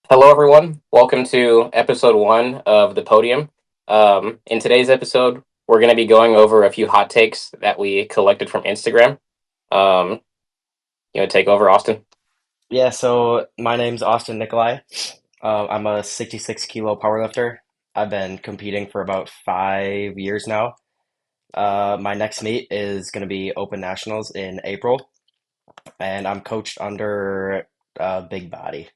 Hello, everyone. Welcome to episode one of the Podium. In today's episode, we're going to be going over a few hot takes that we collected from Instagram. Um, take over, Austin. Yeah, so my name's Austin Nikolai. I'm a 66 kilo powerlifter. I've been competing for about 5 years now. My next meet is going to be Open Nationals in April, and I'm coached under Big Body.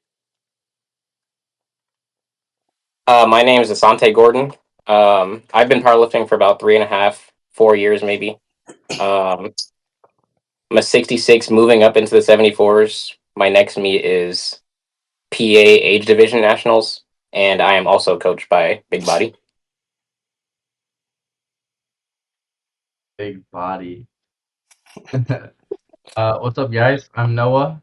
My name is Asante Gordon. I've been powerlifting for about 3.5, 4 years, maybe. Um, I'm a 66, moving up into the 74s. My next meet is PA Age Division Nationals, and I am also coached by Big Body. Big body. What's up, guys? I'm Noah.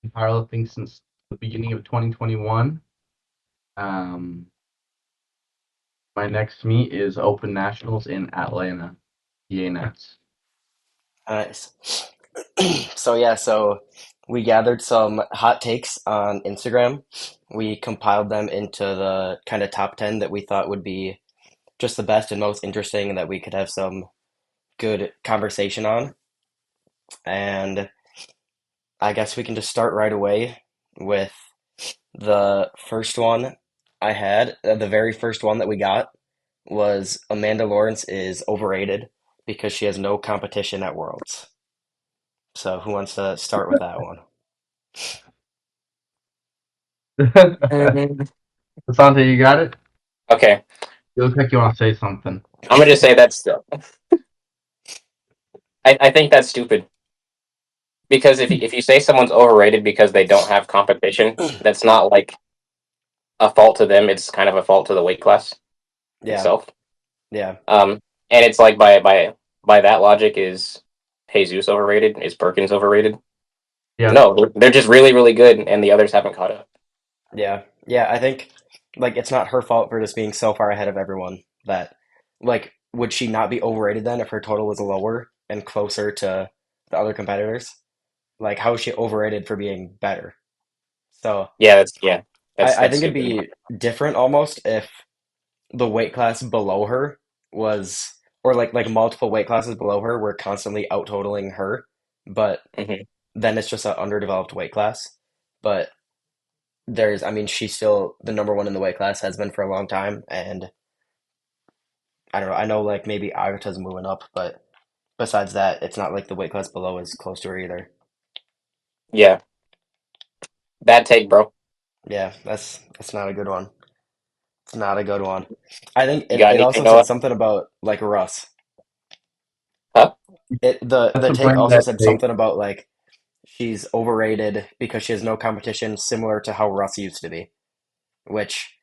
Been powerlifting since the beginning of 2021. Um, my next meet is Open Nationals in Atlanta, PA Nats. Nice. So we gathered some hot takes on Instagram. We compiled them into the kind of top 10 that we thought would be just the best and most interesting and that we could have some good conversation on. And I guess we can just start right away with the first one I had. The very first one that we got was Amanda Lawrence is overrated because she has no competition at Worlds. So who wants to start with that one? Um, Asante, you got it? okay, You look like you want to say something. I'm gonna just say that's. I think that's stupid. Because if you say someone's overrated because they don't have competition, that's not like a fault to them. It's kind of a fault to the weight class Yeah, itself. yeah, Um, and it's like by that logic, is Jesus overrated? Is Perkins overrated? Yeah. No, they're just really really good, and the others haven't caught up. yeah, yeah. I think like it's not her fault for just being so far ahead of everyone that like would she not be overrated then if her total was lower and closer to the other competitors? Like how is she overrated for being better? So Yeah, I that's think it'd stupid. be different almost if the weight class below her was, or like multiple weight classes below her were constantly out totaling her, but Hmm. then it's just an underdeveloped weight class. But I mean, she's still the number one in the weight class, has been for a long time, and I don't know. I know like maybe Agata's moving up, but besides that, it's not like the weight class below is close to her either. Yeah, bad take, bro. Yeah, that's not a good one. It's not a good one. I think You it, got it anything, also said Noah? something about like Russ. Huh? The That's a take bring also that said take. something about like she's overrated because she has no competition, similar to how Russ used to be, which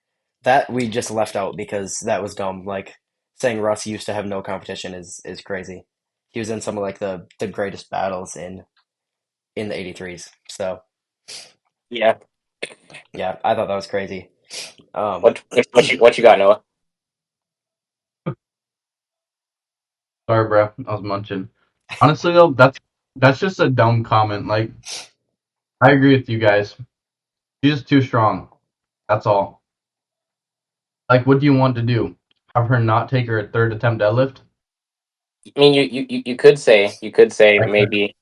that we just left out because that was dumb. Like saying Russ used to have no competition is crazy. He was in some of like the greatest battles in the 83s. So Yeah. yeah, I thought that was crazy. Um, What you got, Noah? Sorry, bro. I was munching. Honestly, though, that's just a dumb comment. Like, I agree with you guys. She's just too strong. That's all. Like, what do you want to do? Have her not take her third attempt deadlift? I mean, you could say Like, maybe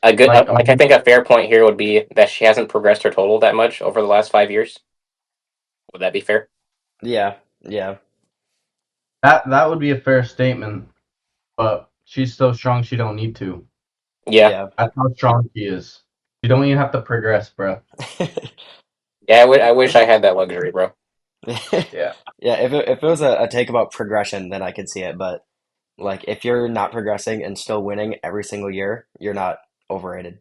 a good like, like I think a fair point here would be that she hasn't progressed her total that much over the last 5 years. Would that be fair? yeah, yeah, that would be a fair statement. But she's so strong she don't need to. Yeah, yeah. That's how strong she is. You don't even have to progress, bro. yeah. I wish I had that luxury, bro. Yeah. Yeah, if it was a take about progression, then I could see it. But like, if you're not progressing and still winning every single year, you're not overrated.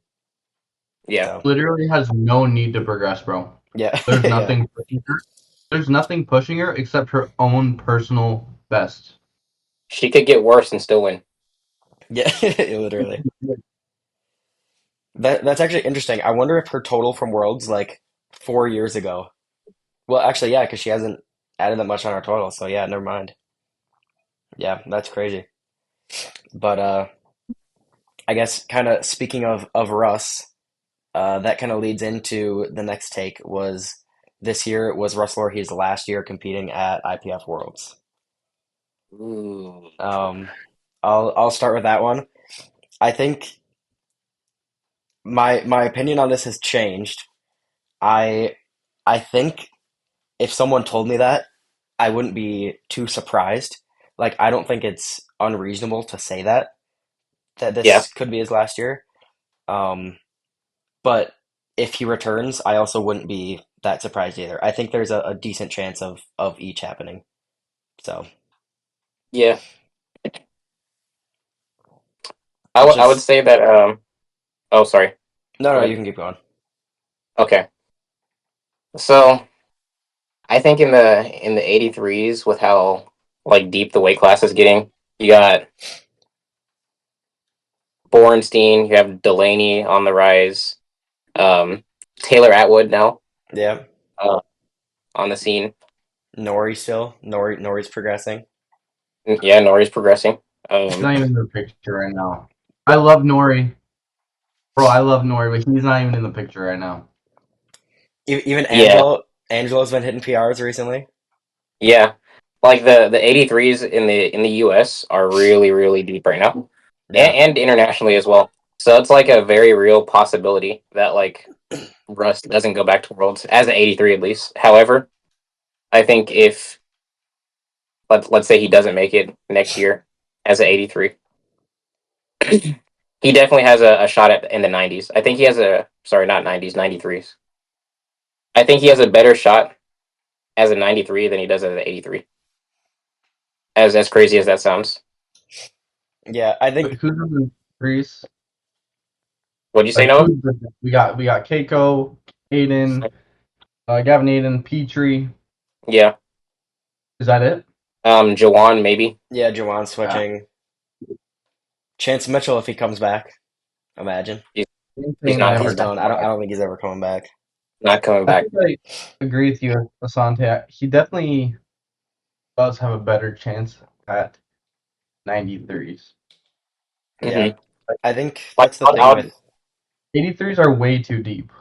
Yeah, So Literally has no need to progress, bro. yeah, There's yeah, nothing pushing her. There's nothing pushing her except her own personal best. she could get worse and still win. yeah, literally. That's actually interesting. I wonder if her total from Worlds like 4 years ago. Well, actually, yeah, because she hasn't added that much on her total. So yeah, never mind. Yeah, that's crazy. But I guess kind of speaking of Russ, that kind of leads into the next take was this year was Russell Orh's last year competing at IPF Worlds. Ooh. Um, I'll start with that one. I think my opinion on this has changed. I I think if someone told me that, I wouldn't be too surprised. Like I don't think it's unreasonable to say that Yeah, this could be his last year. Um, but if he returns, I also wouldn't be that surprised either. I think there's a decent chance of each happening. So yeah. it's I would just say that. Oh, sorry. no, Go you ahead. can keep going. Okay. So I think in the 83s, with how like deep the weight class is getting, you got Borenstein, you have Delaney on the rise, Taylor Atwood now Yeah, uh, on the scene. Nori still. Nori's progressing. Yeah, Nori's progressing. He's not even in the picture right now. I love Nori. Bro, I love Nori, but he's not even in the picture right now. Even Yeah, Angelo's been hitting PRs recently. yeah. Like the 83s in the US are really deep right now, Yeah, and internationally as well. So it's like a very real possibility that like Russ doesn't go back to Worlds as an 83 at least. However, I think if let's say he doesn't make it next year as an 83, he definitely has a shot at in the 90s. I think he has a sorry, not 90s, 93s. I think he has a better shot as a 93 than he does as an 83. As crazy as that sounds. yeah. I Wait, think who's in the threes? What'd you say, Like Noah? we got Keiko, Aiden, Gavin Aiden, Petrie. Yeah. Is that it? Jawan maybe. yeah, Juwan Yeah. switching. Chance Mitchell if he comes back. Imagine. He's, Same he's thing. not He's coming Never back. done. come back. I don't think he's ever coming back. Not coming I back. think I agree with you, Asante. He definitely does have a better chance at 93s. Yeah. Hmm. I think Like that's the thing with 83s are way too deep,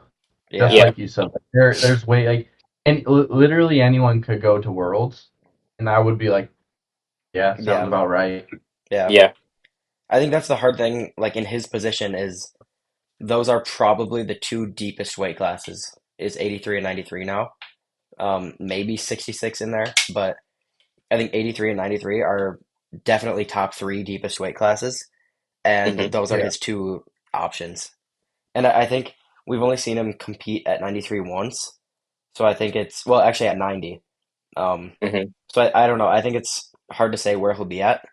just yeah. yeah. like you said. There's way like, and literally anyone could go to Worlds, and I would be like, yeah, sounds Yeah. about right. Yeah. Yeah. I think that's the hard thing, like in his position is those are probably the two deepest weight classes is 83 and 93 now. Maybe 66 in there, but I think 83 and 93 are definitely top three deepest weight classes, and Hmm. those are Yeah, his two options. And I think we've only seen him compete at 93 once, so I think it's well, actually at 90. Um, Hmm. so I don't know. I think it's hard to say where he'll be at,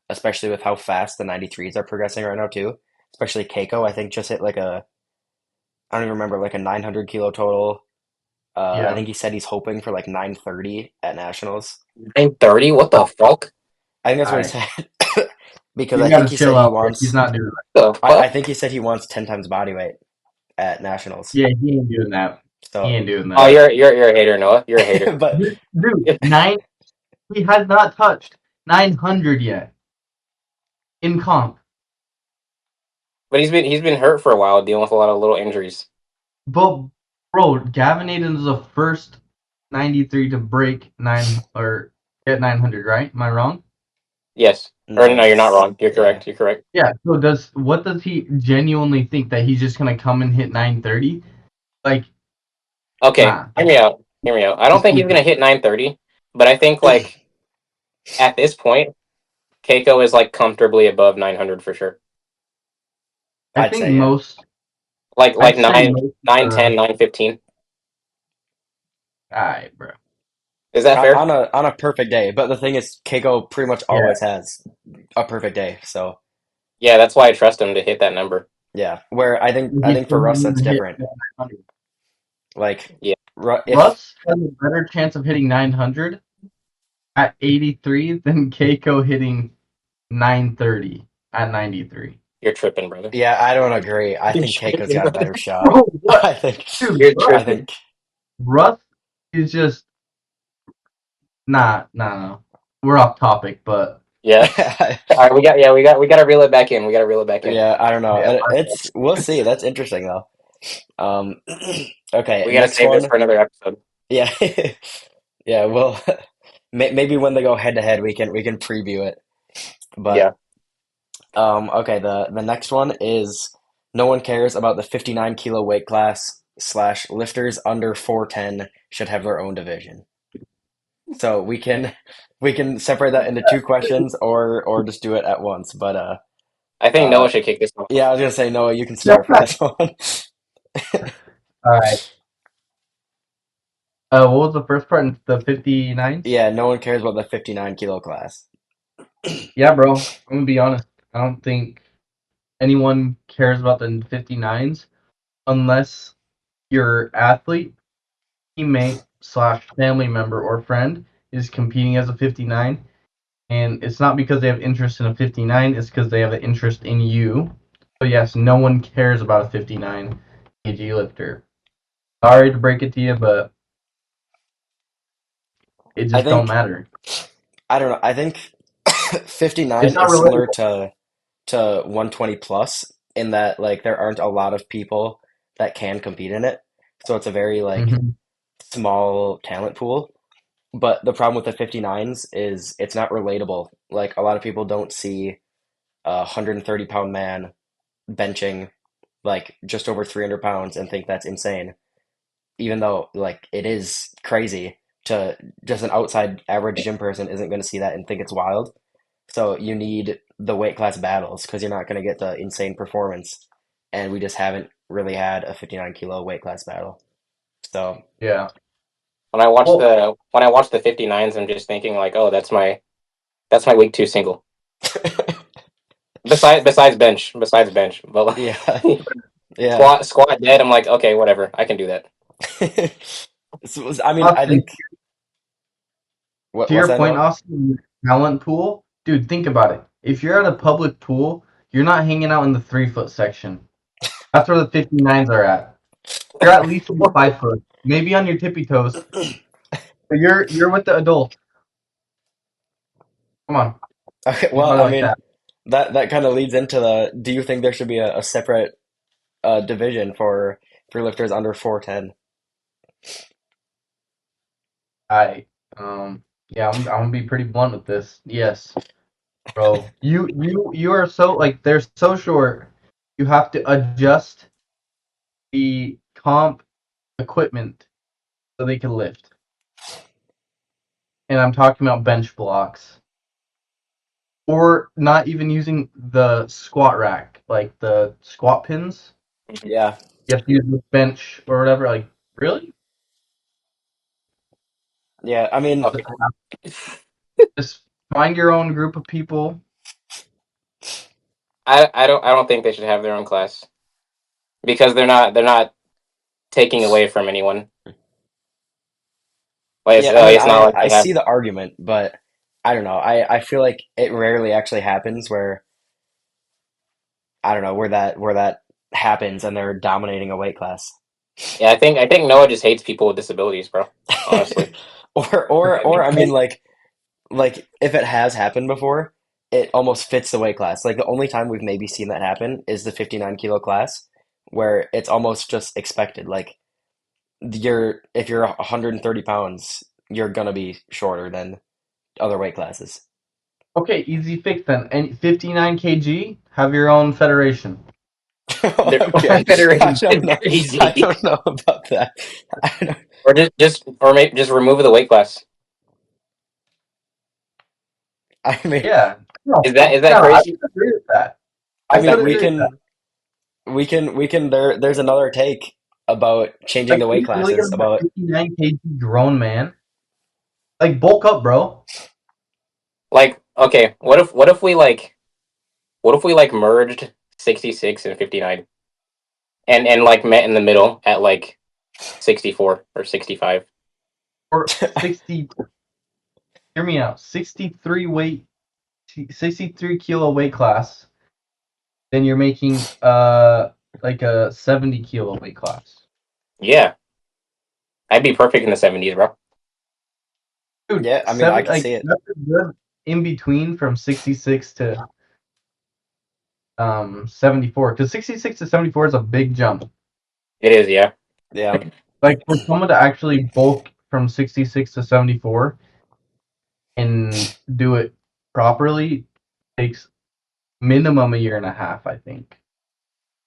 especially with how fast the 93s are progressing right now too. Especially Keiko, I think just hit like a I don't even remember like a 900 kilo total. I yeah. think he said he's hoping for like 930 at nationals. 930? What the Oh, fuck? I think that's what he I said because you I gotta think he said chill he out there. He's wants. not doing The I fuck? think he said he wants 10 times body weight at nationals. Yeah, he ain't doing that. He So, ain't doing Oh, that. you're a hater, Noah. You're a hater. but Dude, nine. He has not touched 900 yet in comp. But he's been hurt for a while, dealing with a lot of little injuries. But bro, Gavin Aiden is the first 93 to break nine or get 900, right? Am I wrong? Yes. Or no, you're not nice, wrong. You're yeah. correct. You're correct. Yeah. So what does he genuinely think that he's just gonna come and hit 930? Like, Okay, nah. hear me out. Hear me out. I don't He's think he's gonna hit 930, but I think like at this point, Keiko is like comfortably above 900 for sure. I I'd think say yeah. most. Like I'd say most. 910, 915. Alright, bro. Is that fair? On a perfect day. But the thing is, Keiko pretty much Yeah. always has a perfect day. So Yeah, that's why I trust him to hit that number. yeah, where I He's think for still Russ going that's to hit different. 900. Like Yeah. if Russ has a better chance of hitting 900 at 83 than Keiko hitting 930 at 93. You're tripping, brother. yeah, I don't agree. I You're think Keiko's tripping, got a brother. better shot. Bro, what? I think Dude, You're I tripping. think Russ is just nah. We're off topic, but Yeah. All right, we got to reel it back in. We got to reel it back in. yeah, I don't know. yeah, And it's we'll see. That's interesting though. Okay, We gotta next save this one. for another episode. Yeah, yeah. Well, maybe when they go head to head, we can preview it. But Yeah. okay, the next one is no one cares about the 59 kilo weight class slash lifters under 410 should have their own division. So we can separate that into two questions or just do it at once. But I think uh Noah should kick this yeah, off. I was gonna say Noah, you can start for this one. All right. What was the first part? The 59s? Yeah, no one cares about the 59 kilo class. Yeah, bro. I'm gonna be honest. I don't think anyone cares about the 59s unless your athlete, teammate slash family member or friend is competing as a 59, and it's not because they have interest in a 59. It's because they have an interest in you. So yes, no one cares about a 59 kg lifter. Sorry to break it to you, but it I just don't think matter. I don't know. I think It's 59 not is similar relatable. to 120 plus in that like there aren't a lot of people that can compete in it. So it's a very like Hmm. small talent pool. But the problem with the 59s is it's not relatable. Like a lot of people don't see a 130-pound man benching like just over 300 pounds and think that's insane, even though like it is crazy to just an outside average gym person isn't going to see that and think it's wild. So you need the weight class battles because you're not going to get the insane performance, and we just haven't really had a 59 kilo weight class battle. So Yeah. Well, When I watch the 59s, I'm just thinking like, oh, that's my week two single. Besides bench, but yeah, like, yeah. squat dead. I'm like, okay, whatever, I can do that. I mean, I Austin, think what to what's your that, point, Noah? Austin, talent pool, dude, think about it. If you're at a public pool, you're not hanging out in the 3 foot section. That's where the 59s are at. You're at least in the 5 foot, maybe on your tippy toes. But you're with the adults. Come on, Okay, think well, about it I like mean that. that kind of leads into the. Do you think there should be a separate division for lifters under 410? I yeah, I'm gonna be pretty blunt with this. Yes, bro. You are so like they're so short. You have to adjust the comp equipment so they can lift. And I'm talking about bench blocks. Or not even using the squat rack, like the squat pins. Yeah, You have to use the bench or whatever. Like, really? yeah. I mean, Okay, Just find your own group of people. I don't think they should have their own class because they're not taking away from anyone. Like yeah. I mean, it's not like I they have. see the argument, but I don't know. I feel like it rarely actually happens where I don't know where that happens and they're dominating a weight class. Yeah, I think Noah just hates people with disabilities, bro. Honestly, Or I mean like if it has happened before, it almost fits the weight class. Like the only time we've maybe seen that happen is the 59 kilo class, where it's almost just expected. Like if you're 130 pounds, you're gonna be shorter than other weight classes. Okay, easy fix then. And 59 kg, have your own federation. their Okay, I federation's don't know. I crazy. don't know about that. I don't, Or or maybe just remove the weight class. I mean, Yeah. No, Is that no, I crazy? would agree with that. I I mean, would we agree with that. can, we can. There's another take about changing Like, the are weight you really classes. gonna have a About 59 kg grown man? Like, bulk up, bro. Like, okay, what if we like merged 66 and 59 and like met in the middle at like 64 or 65? Or 60, hear me out. 63 kilo weight class. Then you're making like a 70 kilo weight class. Yeah, I'd be perfect in the 70s, bro. Dude, yeah, I mean, I seven could like see it. that's a good in between from 66 to 74 because 66 to 74 is a big jump. It is, yeah. Yeah. Like for someone to actually bulk from 66 to 74 and do it properly takes minimum a year and a half, I think.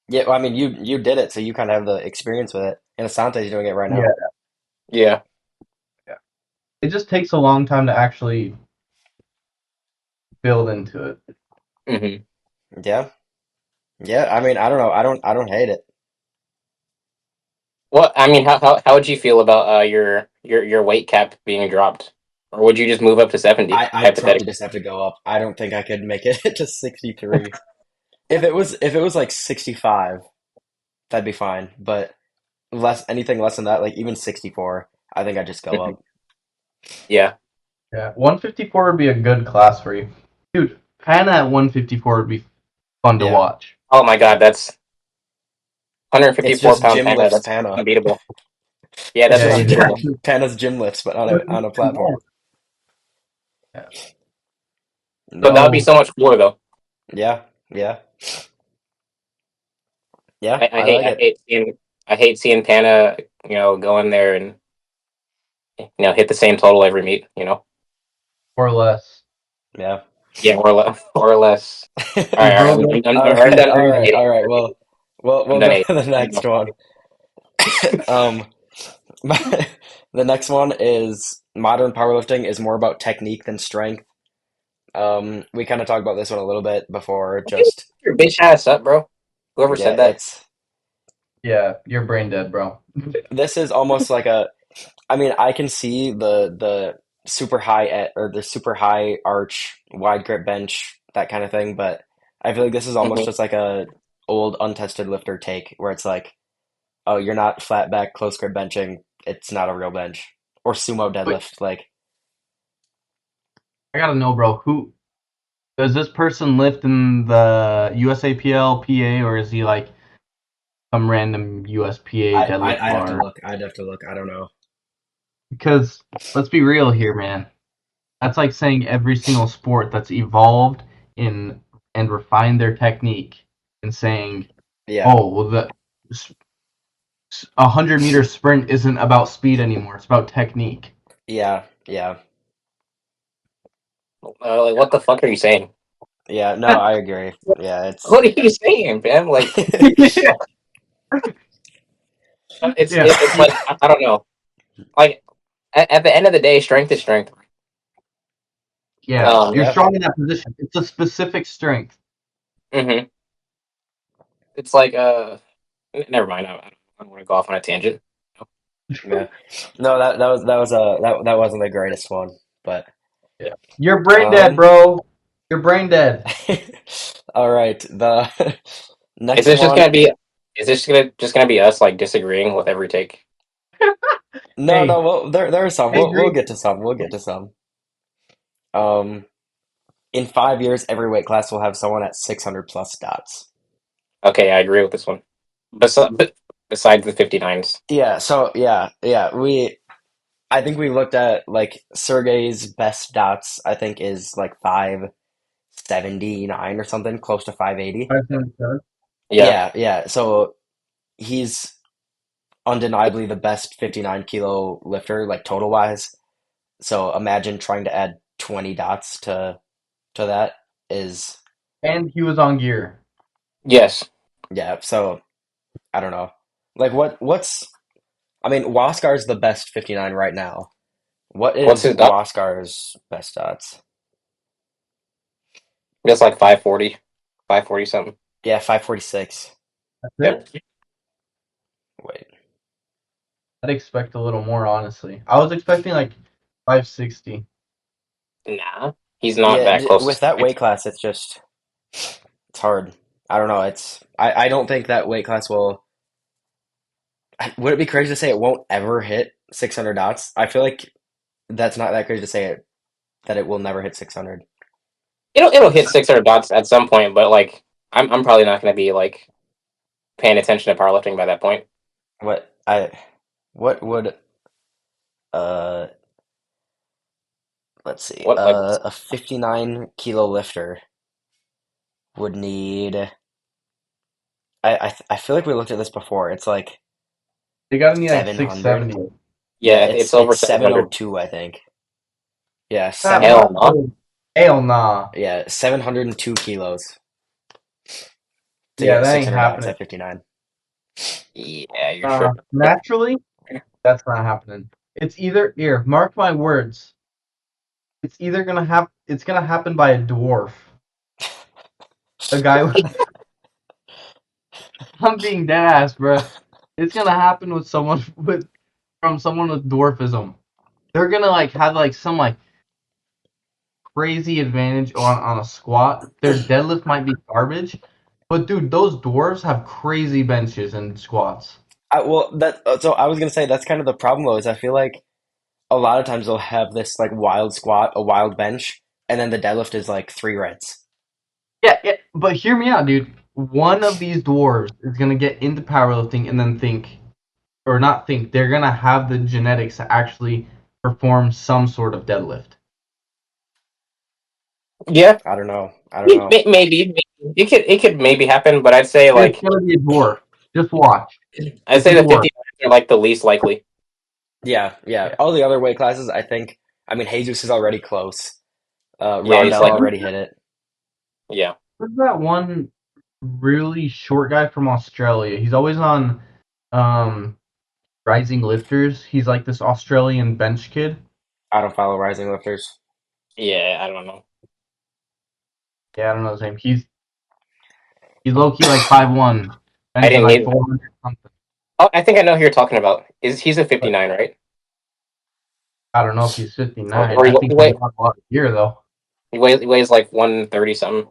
Yeah, well, I mean, you did it, so you kind of have the experience with it. And Asante's doing it right Yeah, now. Yeah. yeah. It just takes a long time to actually build into it. hmm Yeah. Yeah, I mean, I don't know. I don't hate it. Well, I mean, how would you feel about your weight cap being dropped, or would you just move up to 70 I'd probably hypothetically? just have to go up. I don't think I could make it to 63. If it was like 65, that'd be fine. But anything less than that, like even 64, I think I'd just go Mhm. up. Yeah. Yeah, 154 would be a good class for you. Dude, Hannah at 154 would be fun to Yeah. watch. Oh my God, that's It's 154 just pound gym panda. lifts That's Pana. unbeatable. Yeah, It's that's Yeah, just unbeatable. exactly. Pana's gym lifts, but on But a even platform. more. Yeah. But that would be No. so much cooler, though. Yeah. Yeah. Yeah, I I hate like I it. hate seeing I hate seeing Panda, go in there and hit the same total every meet. Or less. Yeah. Yeah, or less, or less. All right, Dude, all right. bro, All I'm right, done. all right, Hating. all right. Well, we'll I'm we'll done go to hating. the next one. Um, the next one is modern powerlifting is more about technique than strength. We kind of talked about this one a little bit before. Just Your bitch ass up, bro. Whoever yeah, said that. it's yeah, you're brain dead, bro. this is almost like a. I mean, I can see the super high or the super high arch, wide grip bench, that kind of thing, but I feel like this is almost hmm just like a old untested lifter take where it's like, oh, you're not flat back close grip benching. It's not a real bench or sumo But deadlift. Like, I gotta know, bro, who does this person lift in the USAPL, PA, or is he like some random USPA deadlift I'd have to bar? look. I'd have to look. I don't know. Because let's be real here, man. That's like saying every single sport that's evolved in and refined their technique and saying, Yeah, oh, well, the 100-meter sprint isn't about speed anymore. It's about technique. yeah, yeah, like, what the fuck are you saying? yeah. No, I agree. Yeah, it's What are you saying, man? Like, Yeah, it's like I don't know. Like at the end of the day, strength is strength. yeah. Um, You're yeah. strong in that position. It's a specific strength. hmm It's like never mind. I don't want to go off on a tangent. Yeah. No, that wasn't the greatest one, but Yeah. You're brain dead, um bro. You're brain dead. all right. The Is next this just one. gonna be? Is this gonna be us like disagreeing with every take? No, no, Hey, well there are some. I We'll agree. get to some. We'll get to some. Um in 5 years every weight class will have someone at 600 plus dots. Okay, I agree with this one. But besides the 59s. Yeah, so yeah, I think we looked at like Sergey's best dots, I think is like 579 or something, close to 580. 577. Yeah. Yeah, yeah. So he's undeniably the best 59 kilo lifter, like total wise. So imagine trying to add 20 dots to that is And he was on gear. Yes. yeah. So I don't know. Like what's I mean, Waskar's the best 59 right now. What What's is his dot? Waskar's best dots? It's like 540, 540 something. Yeah, 546. That's Yep. it. Wait. I'd expect a little more, honestly. I was expecting like 560. Nah, he's not Yeah, that close to with that weight strength. class, it's hard. I don't know. I don't think that weight class will. Would it be crazy to say it won't ever hit 600 dots? I feel like that's not that crazy to say it that it will never hit 600. It'll hit 600 dots at some point, but like I'm probably not gonna be like paying attention to powerlifting by that point. What I what would uh let's see What like a 59 kilo lifter would need. I feel like we looked at this before. It's like They gotta need like 700. 670. Yeah, Yeah, it's over it's 700. 702, I think. Yeah, That seven. Hell no. much? Hell nah. Yeah, 702 kilos to Yeah, get that ain't 600 dots happening. at 59. Yeah, you're sure. Naturally, that's not happening. It's either here. Mark my words. It's either gonna happen. It's gonna happen by a dwarf. A guy. I'm being dead ass, bro. It's gonna happen with someone from someone with dwarfism. They're gonna like have like some like crazy advantage on a squat. Their deadlift might be garbage, but dude, those dwarves have crazy benches and squats. So I was gonna say that's kind of the problem though, is I feel like a lot of times they'll have this like wild squat, a wild bench, and then the deadlift is like three reps. Yeah, yeah, but hear me out, dude. One of these dwarves is gonna get into powerlifting and then think, or not think, they're gonna have the genetics to actually perform some sort of deadlift. Yeah, I don't know. I don't know. maybe it could maybe happen, but I'd say It's like gonna be a dwarf. Just watch. I'd It's a say the dwarf. 59 are like the least likely. Yeah, yeah. Yeah. All the other weight classes, I think. I mean, Jesus is already close. Yeah, he's Rondell like already hit it. yeah. Who's that one really short guy from Australia? He's always on um Rising Lifters. He's like this Australian bench kid. I don't follow rising lifters. Yeah, I don't know. Yeah, I don't know his name. He's low key like 5'1", I benching didn't like need. 400 something. Oh, I think I know who you're talking about. Is he's a 59, right? I don't know if he's Or, 59. or I he, think he's got a lot of gear though. he weighs like 130 something.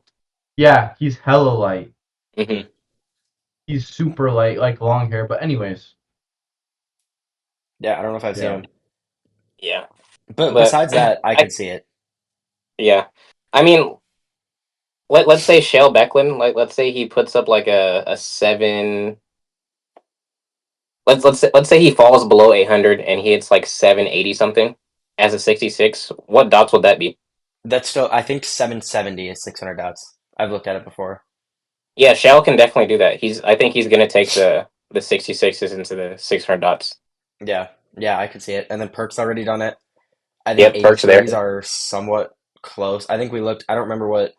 Yeah, he's hella light. Hmm. He's super light, like long hair. But anyways, Yeah, I don't know if I've seen yeah. him. Yeah, But but besides that, I I could see it. yeah. I mean, let's say Shale Becklin, like let's say he puts up like a 7. Let's say he falls below 800 and he hits like 780 something as a 66. What dots would that be? That's still, I think 770 is 600 dots. I've looked at it before. Yeah, Shale can definitely do that. I think he's gonna take the 66s into the 600 dots. Yeah, yeah, I could see it. And then Perk's already done it. I think Yep, Perk's there. 83s are somewhat close. I think we looked, I don't remember what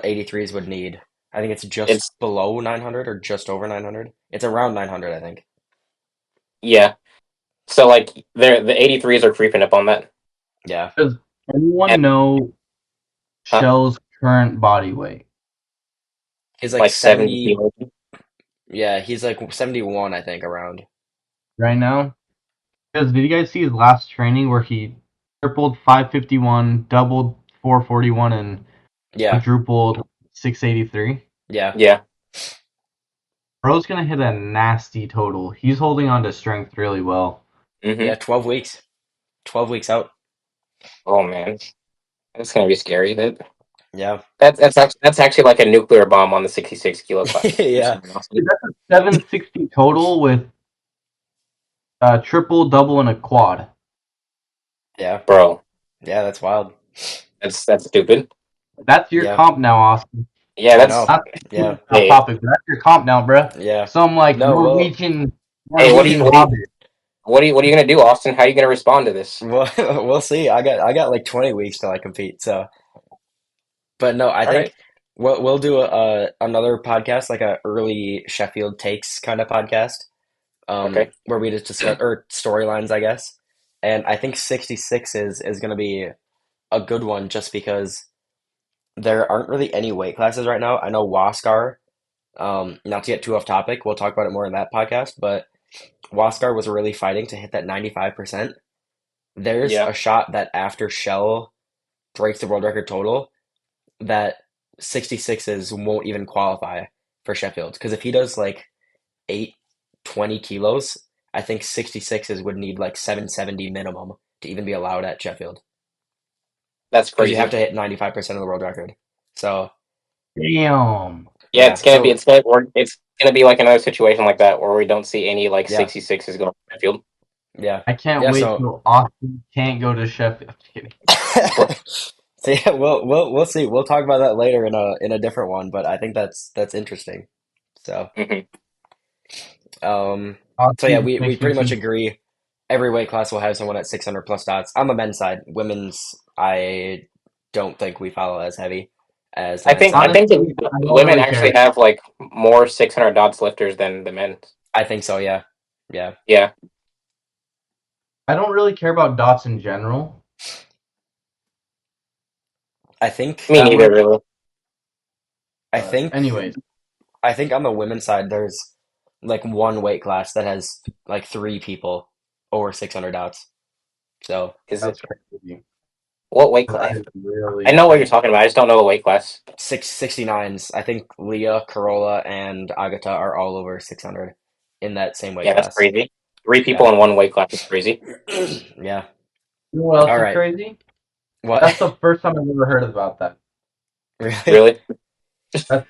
83s would need. I think it's just It's below 900 or just over 900. It's around 900, I think. yeah. So like the 83s are creeping up on that. Yeah. Does At, anyone know huh? Shell's current body weight He's like Like 70 70, kilos. yeah, he's like 71, I think, around. right now? Because did you guys see his last training where he tripled 551, doubled 441, and Yeah, quadrupled 683? yeah, Yeah. Bro's gonna hit a nasty total. He's holding on to strength really well. yeah, Hmm. 12 weeks. 12 weeks out. Oh man, that's gonna be scary. Yeah. That's actually like a nuclear bomb on the 66 kilo class. Just Yeah. so you know. Dude, that's a 760 total with triple, double, and a quad. Yeah. Bro, Yeah, that's wild. that's stupid. That's your Yeah, comp now, Austin. Yeah, I that's know. Not Yeah. off hey topic, but that's your comp now, bruh. Yeah. Some like No, well, hey. What do Norwegian you what do you hobbit. what are you gonna do, Austin? How are you gonna respond to this? well, we'll see. I got like 20 weeks till I compete. So, but no, I All think right. we'll do another podcast, like a early Sheffield takes kind of podcast, Okay. where we just discuss or storylines, I guess. And I think 66 is going to be a good one just because there aren't really any weight classes right now. I know Waskar, not to get too off topic, we'll talk about it more in that podcast, but Waskar was really fighting to hit that 95%. There's Yeah, a shot that after Shell breaks the world record total, that 66s won't even qualify for Sheffield. Because if he does like 820 kilos, I think 66s would need like 770 minimum to even be allowed at Sheffield. that's Because you have crazy. to hit 95% of the world record. So, Damn. Yeah, yeah. So, it's gonna be like another situation like that where we don't see any like yeah. 66s going to field. Yeah. I can't Yeah. wait So, till Austin can't go to Sheffield. I'm kidding. Bro. so yeah, we'll see. We'll talk about that later in a different one, but I think that's interesting. So, Hmm. um, So yeah, Honestly, we makes me pretty much too. agree. Every weight class will have someone at 600 plus dots. On the men's side, women's, I don't think we follow as heavy as the I men's think side. I think Honestly, that I don't women really actually care. have like more 600 dots lifters than the men. I think so. Yeah, yeah. Yeah, I don't really care about dots in general I think me that neither, much. really. I But think anyways, I think on the women's side, there's like one weight class that has like three people over 600 dots. So Is that's it crazy. what weight 'Cause class? I I really know what you're talking about. I just don't know the weight class. 669s. I think Leah, Corolla, and Agata are all over 600 in that same weight Yeah, that's class. crazy. Three people Yeah. in one weight class is crazy. Yeah. You know what All else is right. crazy? What? That's the first time I've ever heard about that. Really? Really? That's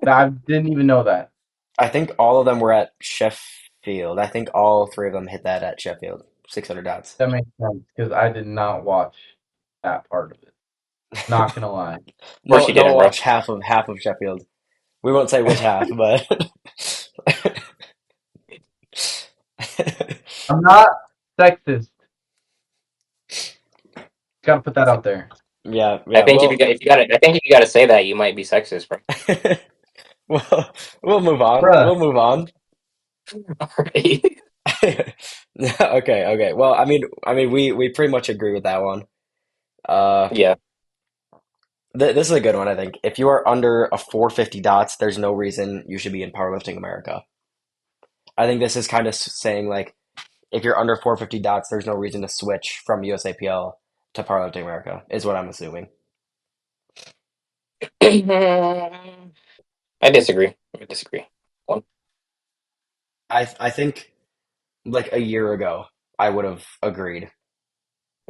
I didn't even know that. I think all of them were at Sheffield. I think all three of them hit that at Sheffield. 600 dots. That makes sense because I did not watch that part of it. Not gonna lie. Of course No, you no, didn't, bro. watch half of Sheffield. We won't say which half, but I'm not sexist. Gotta put that out there. yeah, I yeah. think if you got I think if you got to say that, you might be sexist, bro. Well, we'll move on. Bruh, We'll move on. Alright. Okay, okay. Well, we pretty much agree with that one. Uh, Yeah. this is a good one, I think. If you are under a 450 dots, there's no reason you should be in Powerlifting America. I think this is kind of saying like, if you're under 450 dots, there's no reason to switch from USAPL to Powerlifting America, is what I'm assuming. I disagree. I disagree. One. I think like a year ago, I would have agreed,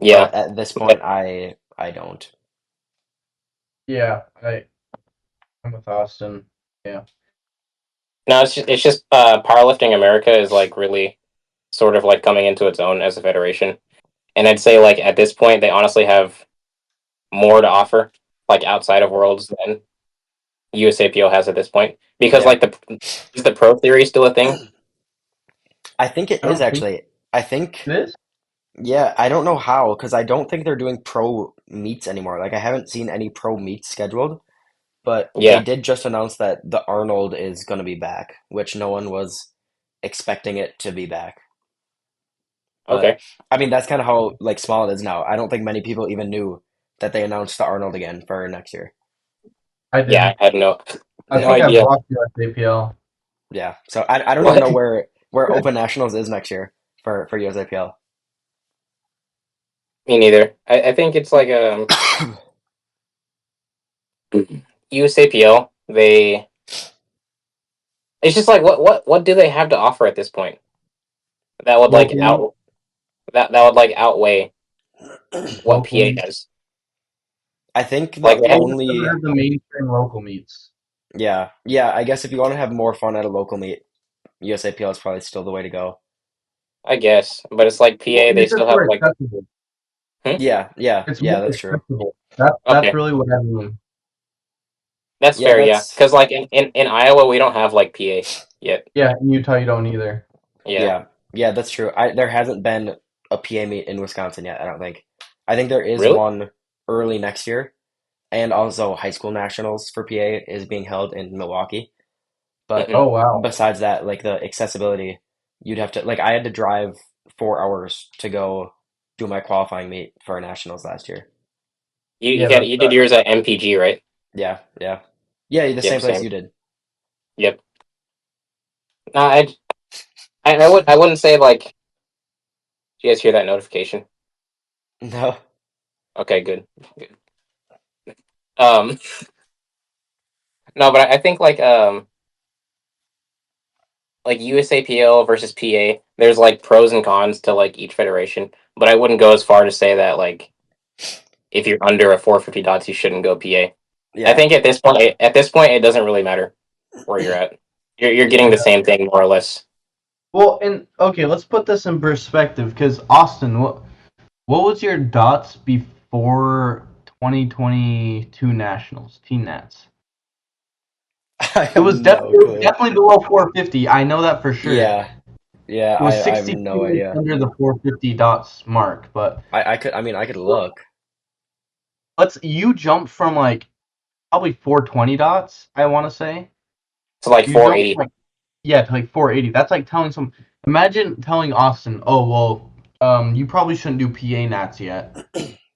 Yeah. but at this point, But I don't. yeah, I'm with Austin. Yeah. no, it's just powerlifting America is like really sort of like coming into its own as a federation. And I'd say like at this point they honestly have more to offer like outside of worlds than USAPL has at this point. Because Yeah, like the is the pro theory still a thing? I think it I is don't think actually. I think, it is. yeah, I don't know how, because I don't think they're doing pro meets anymore. Like, I haven't seen any pro meets scheduled, but they Yeah. did just announce that the Arnold is going to be back, which no one was expecting it to be back. But Okay. I mean, that's kind of how like small it is now. I don't think many people even knew that they announced the Arnold again for next year. I Yeah, did. I had I no Yeah, think I've idea. watched USAPL. yeah. So I don't even What? know where Open Nationals is next year for USAPL. Me neither. I think it's like USAPL. They it's just like what do they have to offer at this point that would like Local meet. out that would like outweigh what Local PA meet. does. I think Like the they They have, just never only have the mainstream local meets. yeah, yeah, I guess if you want to have more fun at a local meet, USAPL is probably still the way to go. I guess, but it's like Well, PA. and They it's just still have more like accessible. hmm? Yeah, yeah, It's yeah, more that's true. accessible. That's Okay, really what I mean. that's Yeah, fair. Yeah, that's because like in Iowa we don't have like PA yet. Yeah, in Utah you don't either. Yeah, yeah, yeah, that's true. I there hasn't been a PA meet in Wisconsin yet, I don't think. I think there is really? one early next year, and also high school nationals for PA is being held in Milwaukee. But Hmm. Oh wow. besides that, like the accessibility, you'd have to like I had to drive 4 hours to go do my qualifying meet for nationals last year. Yeah, You did yours at MPG, right? Yeah, yeah, yeah, the Yep, same place same. you did. Yep. No, I wouldn't say like. Did you guys hear that notification? No. Okay, good. Good. Um, no, but I think like USAPL versus PA, there's like pros and cons to like each federation, but I wouldn't go as far to say that like if you're under a 450 dots, you shouldn't go PA. I Yeah, think at this point, it doesn't really matter where you're at. You're getting yeah. the same thing more or less. Well, and okay, let's put this in perspective because Austin, what was your dots before 2022 Nationals, Teen Nats? I It have was no definitely clue. definitely below 450. I know that for sure. Yeah, Yeah, It was I have 62 no idea. under the 450 dots mark, but I could look. you jumped from like probably 420 dots, I want to say. So like You jumped 480. like yeah to like 480. That's like telling some. Imagine telling Austin, oh well, you probably shouldn't do PA Nats yet,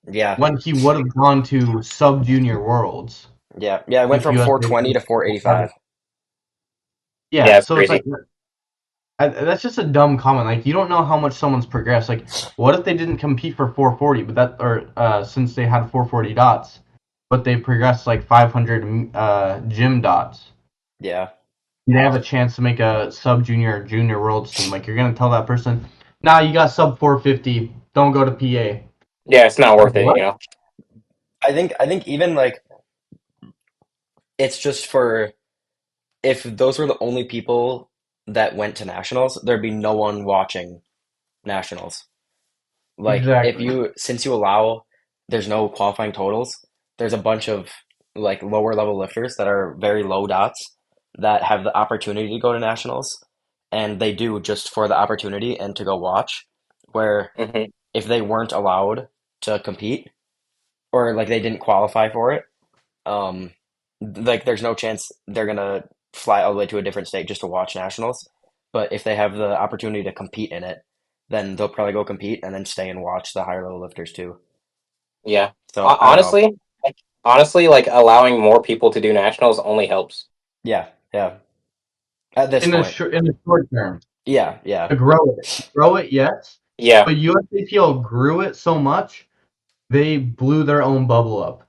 Yeah, when he would have gone to sub junior worlds yeah, yeah. I went if from USA 420 to 485. Yeah, Yeah, it's so it's crazy. like that's just a dumb comment. Like you don't know how much someone's progressed. Like what if they didn't compete for 440, but that or since they had 440 dots, but they progressed like 500 gym dots. Yeah, They have a chance to make a sub junior or junior worlds team. Like you're gonna tell that person, nah, you got sub 450. Don't go to PA. Yeah, it's not Like worth it, what? I think even like it's just for if those were the only people that went to nationals, there'd be no one watching nationals. Like if Exactly. you since you allow there's no qualifying totals, there's a bunch of like lower level lifters that are very low dots that have the opportunity to go to nationals and they do just for the opportunity and to go watch. Where Hmm. if they weren't allowed to compete or like they didn't qualify for it, um like there's no chance they're gonna fly all the way to a different state just to watch nationals. But if they have the opportunity to compete in it, then they'll probably go compete and then stay and watch the higher level lifters too. Yeah. So I don't know. Honestly, honestly, like allowing more people to do nationals only helps. Yeah, yeah. At this point, In the short term, yeah, yeah, to grow it, yes. Yeah. But USAPL grew it so much they blew their own bubble up.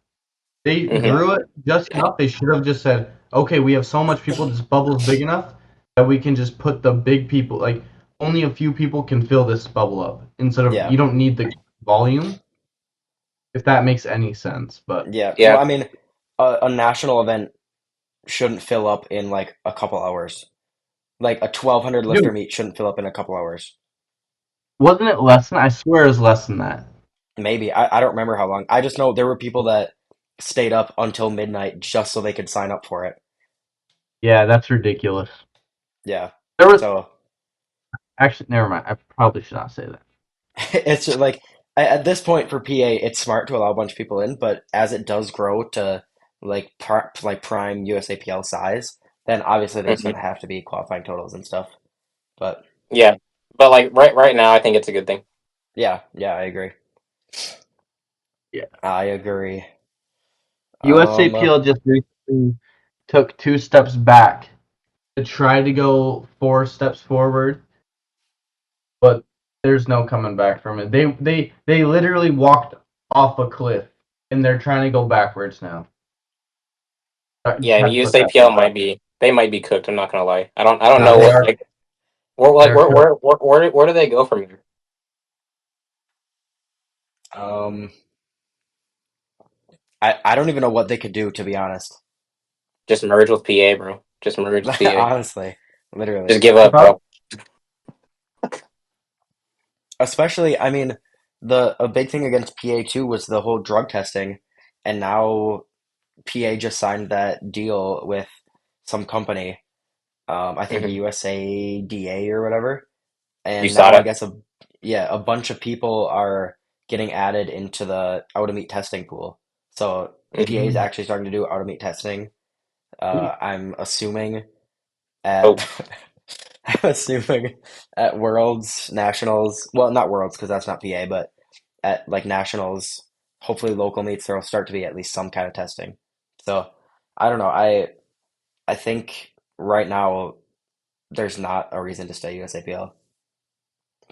They Hmm. yeah, grew it just enough. They should have just said, okay, we have so much people, this bubble is big enough that we can just put the big people, like only a few people can fill this bubble up instead of yeah, you don't need the volume, if that makes any sense. But yeah. Well, Yeah. I mean, a national event shouldn't fill up in like a couple hours. Like a 1,200 lifter dude, meet shouldn't fill up in a couple hours. wasn't it less than? I swear it was less than that. Maybe. I don't remember how long. I just know there were people that stayed up until midnight just so they could sign up for it. Yeah, that's ridiculous. Yeah. There was So actually never mind. I probably should not say that. it's just like at this point for PA, it's smart to allow a bunch of people in, but as it does grow to like prime USAPL size, then obviously there's Hmm. going to have to be qualifying totals and stuff. But Yeah. But like right now, I think it's a good thing. yeah, yeah, I agree. Yeah, I agree. Um, USAPL just recently took 2 steps back to try to go 4 steps forward, but there's no coming back from it. They literally walked off a cliff, and they're trying to go backwards now. Yeah, and Try to put that. USAPL might be cooked. I'm not gonna lie. I don't No, know they what are. like They're cooked. where do they go from here? um, I don't even know what they could do to be honest. Just merge with PA, bro. Just merge with PA. Honestly, literally. Just give If up, I bro. Especially, I mean, the a big thing against PA too was the whole drug testing, and now PA just signed that deal with some company, I think Hmm. USADA or whatever, You and saw now I that? guess a bunch of people are getting added into the out of meet testing pool. So PA is Hmm. actually starting to do out of meet testing. I'm assuming Oh, at I'm assuming at Worlds, Nationals, well, not Worlds because that's not PA, but at like nationals, hopefully local meets, there'll start to be at least some kind of testing. So I don't know. I think right now there's not a reason to stay USAPL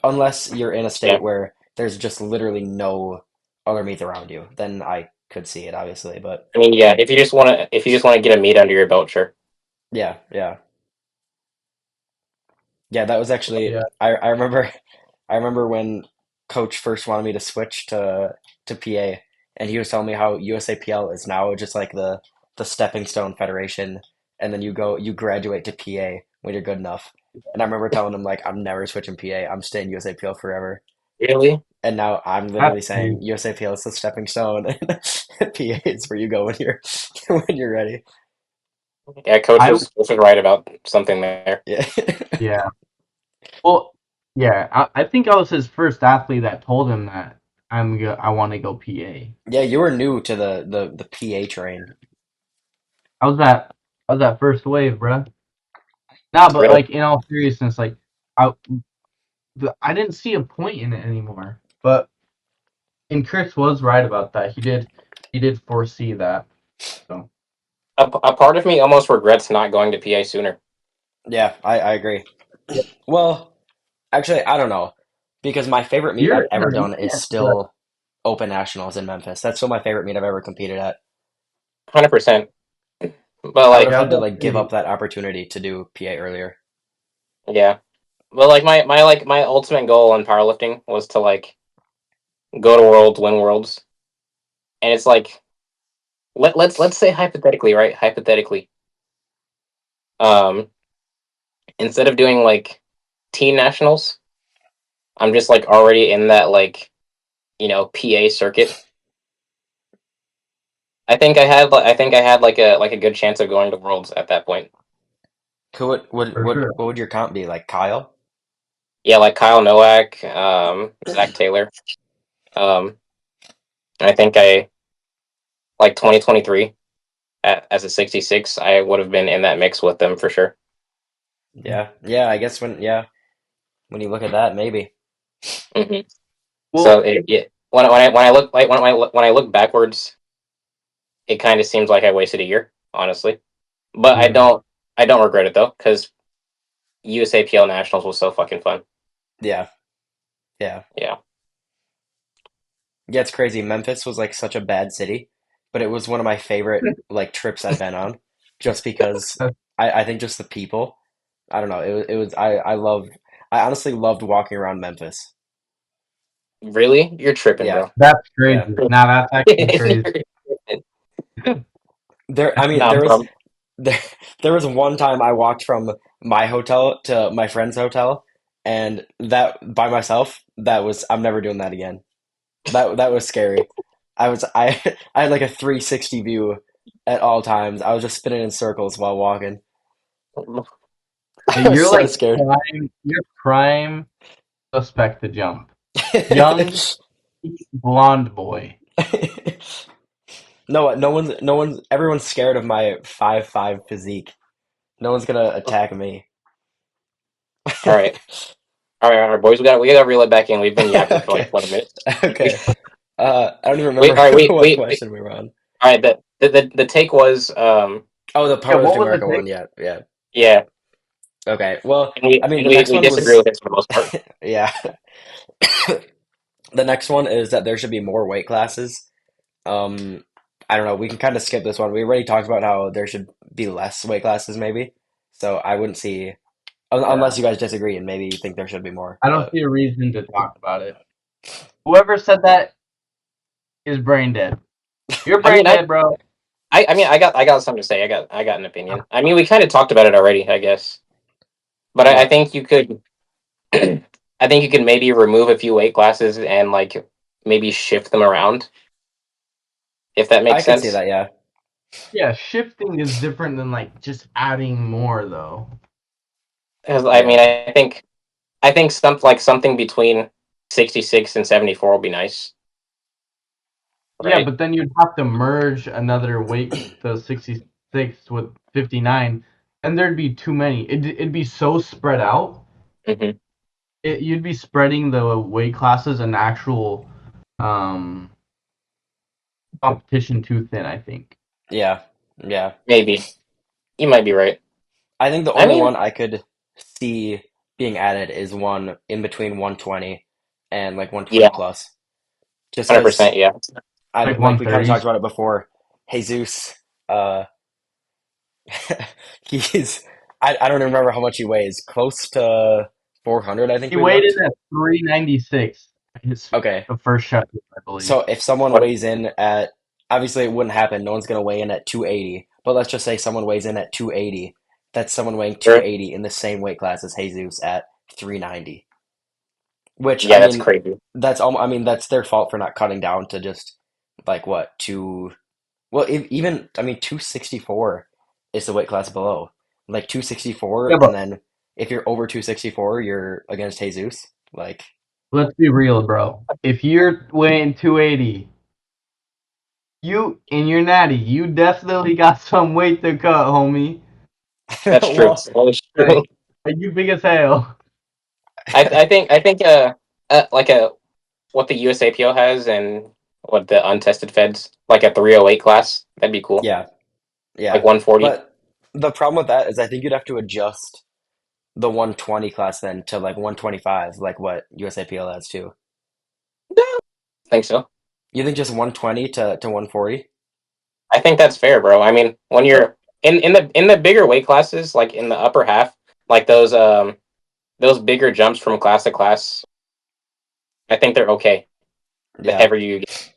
unless you're in a yeah. state where there's just literally no other meets around you. Then I could see it, obviously. But I mean, yeah. If you just want to get a meat under your belt, sure. yeah, yeah, yeah. That was actually yeah, I remember I remember when coach first wanted me to switch to PA, and he was telling me how USAPL is now just like the stepping stone federation, and then you graduate to PA when you're good enough. And I remember telling him like I'm never switching PA, I'm staying USAPL forever. Really? And now I'm that's literally saying crazy. USAPL is the stepping stone, and PA is where you go when you're when you're ready. Yeah, I coach was right about something there. Yeah, yeah. Well, Yeah, I think I was his first athlete that told him that I want to go PA. Yeah, you were new to the PA train. I was that I was that first wave, bruh. Nah, but Really. like in all seriousness, like I I didn't see a point in it anymore. But and Chris was right about that. He did foresee that. So A part of me almost regrets not going to PA sooner. Yeah, I agree. yeah. Well, actually, I don't know because my favorite meet I've ever You done is can't do that. still Open Nationals in Memphis. That's still my favorite meet I've ever competed at. 100%. But I would have like, Yeah, I had was to about like to give say, up that opportunity to do PA earlier. yeah. But like my ultimate goal in powerlifting was to like go to worlds, win worlds, and it's like let's say hypothetically, right? Hypothetically, um, instead of doing like teen nationals, I'm just like already in that like PA circuit. I think I had like a good chance of going to worlds at that point. Who would would for what sure. what would your comp be? Like Kyle? Yeah, like Kyle Nowak, Zach Taylor. Um, I think I like 2023 as a 66, I would have been in that mix with them for sure. Yeah, yeah. I guess when you look at that, maybe. Hmm. So Well, when I look backwards, it kind of seems like I wasted a year, honestly. But yeah. I don't regret it though, because USAPL Nationals was so fucking fun. Yeah, yeah, Yeah. yeah. It's crazy. Memphis was like such a bad city, but it was one of my favorite like trips I've been on, just because I think just the people. I don't know. It was I honestly loved walking around Memphis. Really? You're tripping, Yeah, bro. That's yeah. crazy. Now that's actually crazy. There, I mean, Nah, bro. there, there was one time I walked from my hotel to my friend's hotel, and that by myself, I'm never doing that again. That was scary. I had like a 360 view at all times. I was just spinning in circles while walking. I was You're so like scared. prime suspect to jump. Young blonde boy. No one's everyone's scared of my 5'5" physique. No one's gonna attack me. All right. All right, boys. We got to reel it back in. We've been yapping for like Okay, 20 minutes. okay. I don't even Wait. remember All right. what question we were on. All right. The take was Oh, the Yeah, what Powerlifting was the America take? one. Yeah, yeah. yeah, Okay. Well, and we I mean, and the we next we one disagree was with it for the most part. yeah. The next one is that there should be more weight classes. Um, I don't know. We can kind of skip this one. We already talked about how there should be less weight classes, maybe. So I wouldn't see unless Yeah. you guys disagree and maybe you think there should be more. I don't But see a reason to talk about it. Whoever said that is brain dead. You're I brain mean, dead, bro. I got something to say. I got an opinion. I mean, we kind of talked about it already, I guess. But I what? think you could. I think you could maybe remove a few weight classes and like maybe shift them around, if that I makes could see sense. that. Yeah. Yeah, shifting is different than like just adding more though. 'Cause, I Yeah. mean, I think something between 66 and 74 will be nice, Yeah, right? but then you'd have to merge another weight, the 66 with 59, and there'd be too many. It'd be so spread out. Hmm. You'd be spreading the weight classes and actual um, competition too thin, I think. Yeah. Yeah. Maybe you might be right. I think the I only mean, one I could see being added is one in between 120 and like 120 yeah, plus. Just because 100%. Yeah, I Like like we kind of talked 130s. about it before. Jesus, uh, he's I don't even remember how much he weighs. Close to 400, I think He we weighed looked. in at 396. His Okay, the first shot, I believe. so if someone what? weighs in at obviously it wouldn't happen. No one's gonna weigh in at 280. But let's just say someone weighs in at 280. That's someone weighing Sure. 280 in the same weight class as Jesus at 390. Which I Yeah, that's mean, crazy. I mean that's their fault for not cutting down to just like what two. Well, even I mean 264 is the weight class below. Like Yeah, 264 and but then if you're over 264, you're against Jesus. Like, Let's be real, bro. If you're weighing 280, you in your natty, you definitely got some weight to cut, homie. That's true. well, That is true. Like, you big as hell. I think like a what the USAPO has and what the untested feds like a 308 class. That'd be cool. yeah, Like yeah. 140. But the problem with that is I think you'd have to adjust the 120 class then to like 125, like what USAPL has too. Think so. You think just 120 to 140? I think that's fair, bro. I mean, when you're in the bigger weight classes, like in the upper half, like those bigger jumps from class to class, I think they're okay. The Yeah, heavier you get.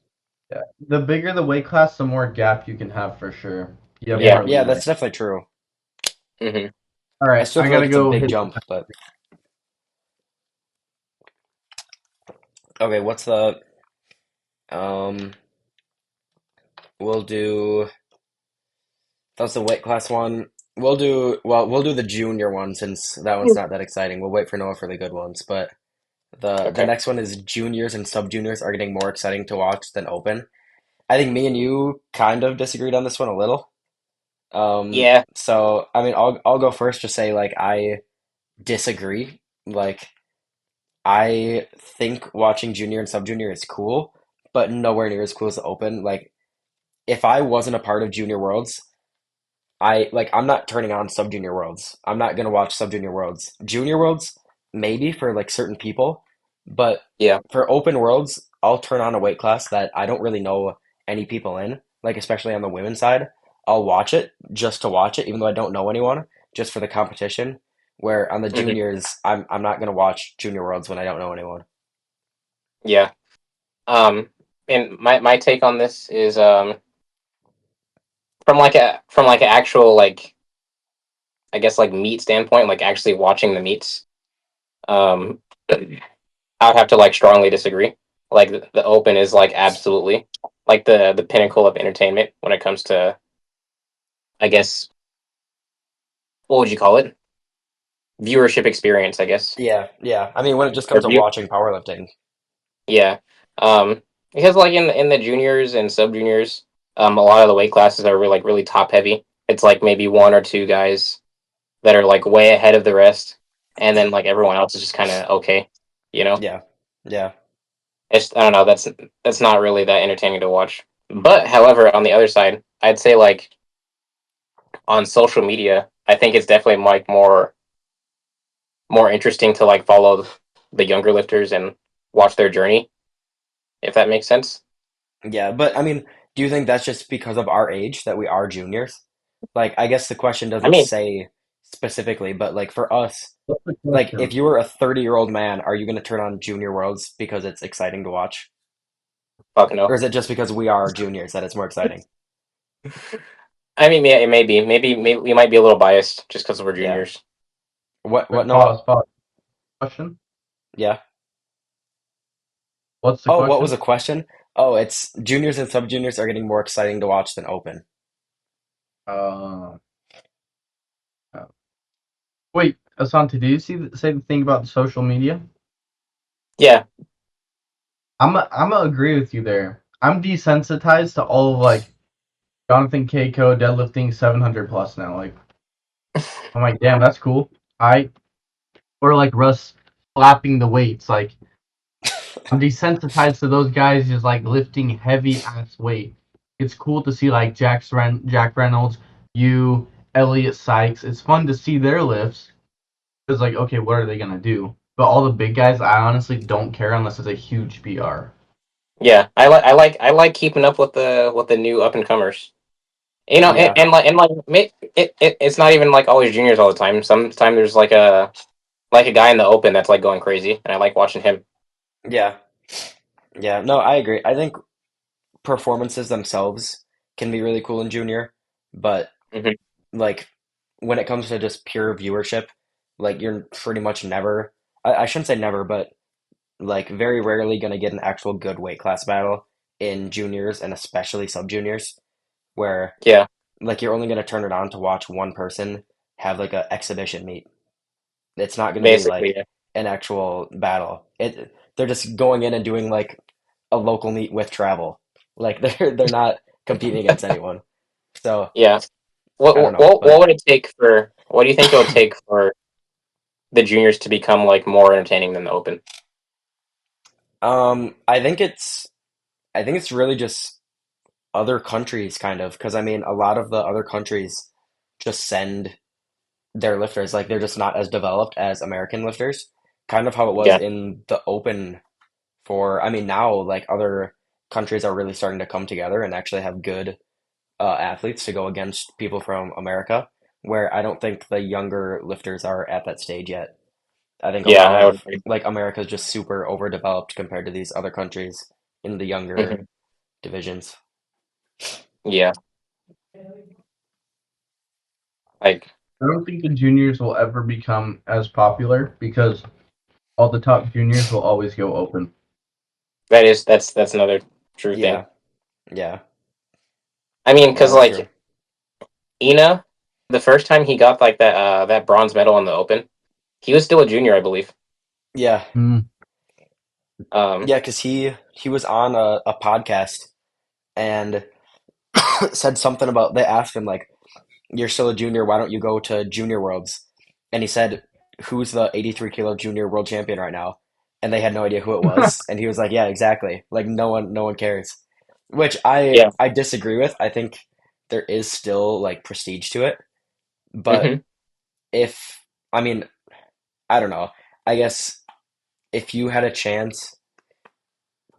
Yeah. The bigger the weight class, the more gap you can have for sure. You have yeah, Yeah. more yeah. leeway. That's definitely true. Hmm. All I right, still I feel like gotta it's a go big hit. jump, but okay. What's the um? We'll do that's the weight class one. We'll do the junior one since that one's not that exciting. We'll wait for Noah for the good ones, but the Okay. next one is juniors and sub juniors are getting more exciting to watch than open. I think me and you kind of disagreed on this one a little. Yeah. So I mean, I'll go first to say like I disagree. Like I think watching junior and sub junior is cool, but nowhere near as cool as the open. Like if I wasn't a part of Junior Worlds, I'm not turning on Sub Junior Worlds. I'm not gonna watch Sub Junior Worlds. Junior Worlds, maybe for like certain people, but Yeah. for open worlds, I'll turn on a weight class that I don't really know any people in, like especially on the women's side. I'll watch it just to watch it, even though I don't know anyone, just for the competition. Where on the Hmm. juniors, I'm not gonna watch Junior Worlds when I don't know anyone. Yeah. Um, and my take on this is from like an actual like I guess like meat standpoint, like actually watching the meets. Um, I would have to like strongly disagree. Like the Open is like absolutely like the pinnacle of entertainment when it comes to I guess what would you call it? Viewership experience, I guess. Yeah, yeah. I mean, when it just Or comes to view watching powerlifting, Yeah. Because like in the juniors and sub juniors, a lot of the weight classes are really top heavy. It's like maybe one or two guys that are like way ahead of the rest, and then like everyone else is just kind of okay. You know, yeah, yeah, it's I don't know. That's not really that entertaining to watch. But however, on the other side, I'd say like on social media, I think it's definitely like more interesting to like follow the younger lifters and watch their journey, if that makes sense. yeah. But I mean, do you think that's just because of our age that we are juniors? Like, I guess the question I doesn't mean, say specifically, but like for us, What's the like if question? you were a 30-year-old man, are you going to turn on Junior Worlds because it's exciting to watch? fuck Or no. is it just because we are juniors that it's more exciting? I mean, yeah, it may be. Maybe we might be a little biased just because we're Yeah. juniors. What Wait, Noah? pause. Question. Yeah. What's the Oh, what was question? the question? Oh, it's juniors and sub juniors are getting more exciting to watch than open. Uh, uh, wait, Asante, did you say the thing about the social media? Yeah, I'm gonna agree with you there. I'm desensitized to all of like Jonathan Keiko deadlifting 700 plus now. Like I'm like, damn, that's cool. I or like Russ slapping the weights. Like I'm desensitized to those guys just like lifting heavy ass weight. It's cool to see like Jack Reynolds, you, Elliot Sykes. It's fun to see their lifts. It's like, okay, what are they gonna do? But all the big guys, I honestly don't care unless it's a huge PR. yeah. I like keeping up with the new up and comers. You know, Yeah. it's not even like always juniors all the time. Sometimes there's like a guy in the open that's like going crazy, and I like watching him. Yeah. Yeah. No, I agree. I think performances themselves can be really cool in junior, but Hmm. like when it comes to just pure viewership, like you're pretty much never, I shouldn't say never, but like very rarely gonna get an actual good weight class battle in juniors and especially sub juniors where Yeah, like you're only gonna turn it on to watch one person have like a exhibition meet. It's not going to be Basically, like an actual battle. They're just going in and doing like a local meet with travel. Like they're not competing against anyone. So yeah. I don't know, What but would it take for? What do you think it would take for the juniors to become like more entertaining than the Open? I think it's really just other countries kind of because I mean a lot of the other countries just send their lifters like they're just not as developed as American lifters. Kind of how it was Yeah, in the Open for I mean now like other countries are really starting to come together and actually have good athletes to go against people from America, where I don't think the younger lifters are at that stage yet. I think a yeah, lot I would of agree. like America is just super overdeveloped compared to these other countries in the younger Hmm. divisions. Yeah, like I don't think the juniors will ever become as popular because all the top juniors will always go open. that's another true thing. Yeah, yeah, I mean, yeah, because that's true. like Ina, the first time he got like that bronze medal in the Open, he was still a junior, I believe. Yeah, Hmm. Um, yeah, because he was on a podcast and said something about they asked him like, "You're still a junior. Why don't you go to Junior Worlds?" And he said, "Who's the 83 kilo junior world champion right now?" And they had no idea who it was. And he was like, "Yeah, exactly. Like no one cares." Which yeah. I disagree with. I think there is still like prestige to it. But Hmm. if I mean, I don't know. I guess if you had a chance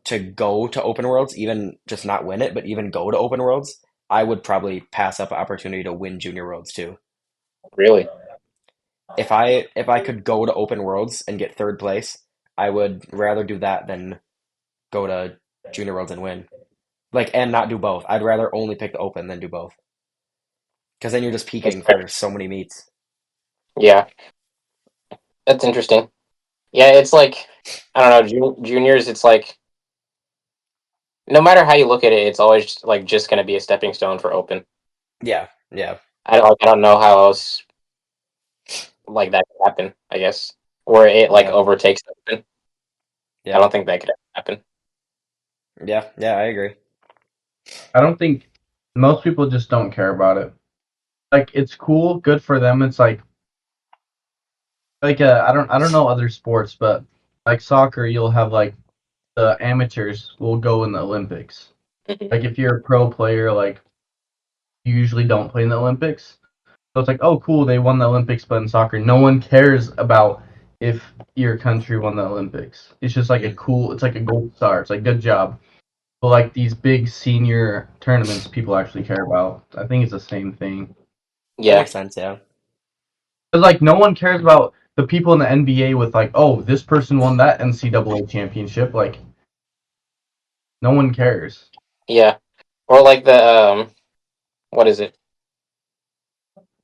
to go to open worlds, even just not win it, but even go to open worlds, I would probably pass up an opportunity to win junior worlds too. Really? If I could go to open worlds and get third place, I would rather do that than go to junior worlds and win. Like and not do both. I'd rather only pick the open than do both. Because then you're just That's peaking fair. for so many meets. Yeah, that's interesting. Yeah, it's like I don't know, juniors. It's like no matter how you look at it, it's always like just going to be a stepping stone for Open. Yeah, yeah, I don't know how else like that could happen. I guess or it like yeah, overtakes Open. I yeah, don't think that could happen. yeah, yeah. I agree. I don't think most people just don't care about it. Like it's cool, good for them. It's like I don't know other sports, but like soccer, you'll have like the amateurs will go in the Olympics. Mhm. Like if you're a pro player, like you usually don't play in the Olympics. So it's like, oh, cool, they won the Olympics, but in soccer, no one cares about if your country won the Olympics. It's just like a Mm, cool, it's like a gold star. It's like, good job. But like these big senior tournaments, people actually care about. I think it's the same thing. that Yeah, makes sense. Yeah, Because like no one cares about the people in the NBA with like, oh, this person won that NCAA championship. Like no one cares. yeah. Or like the what is it?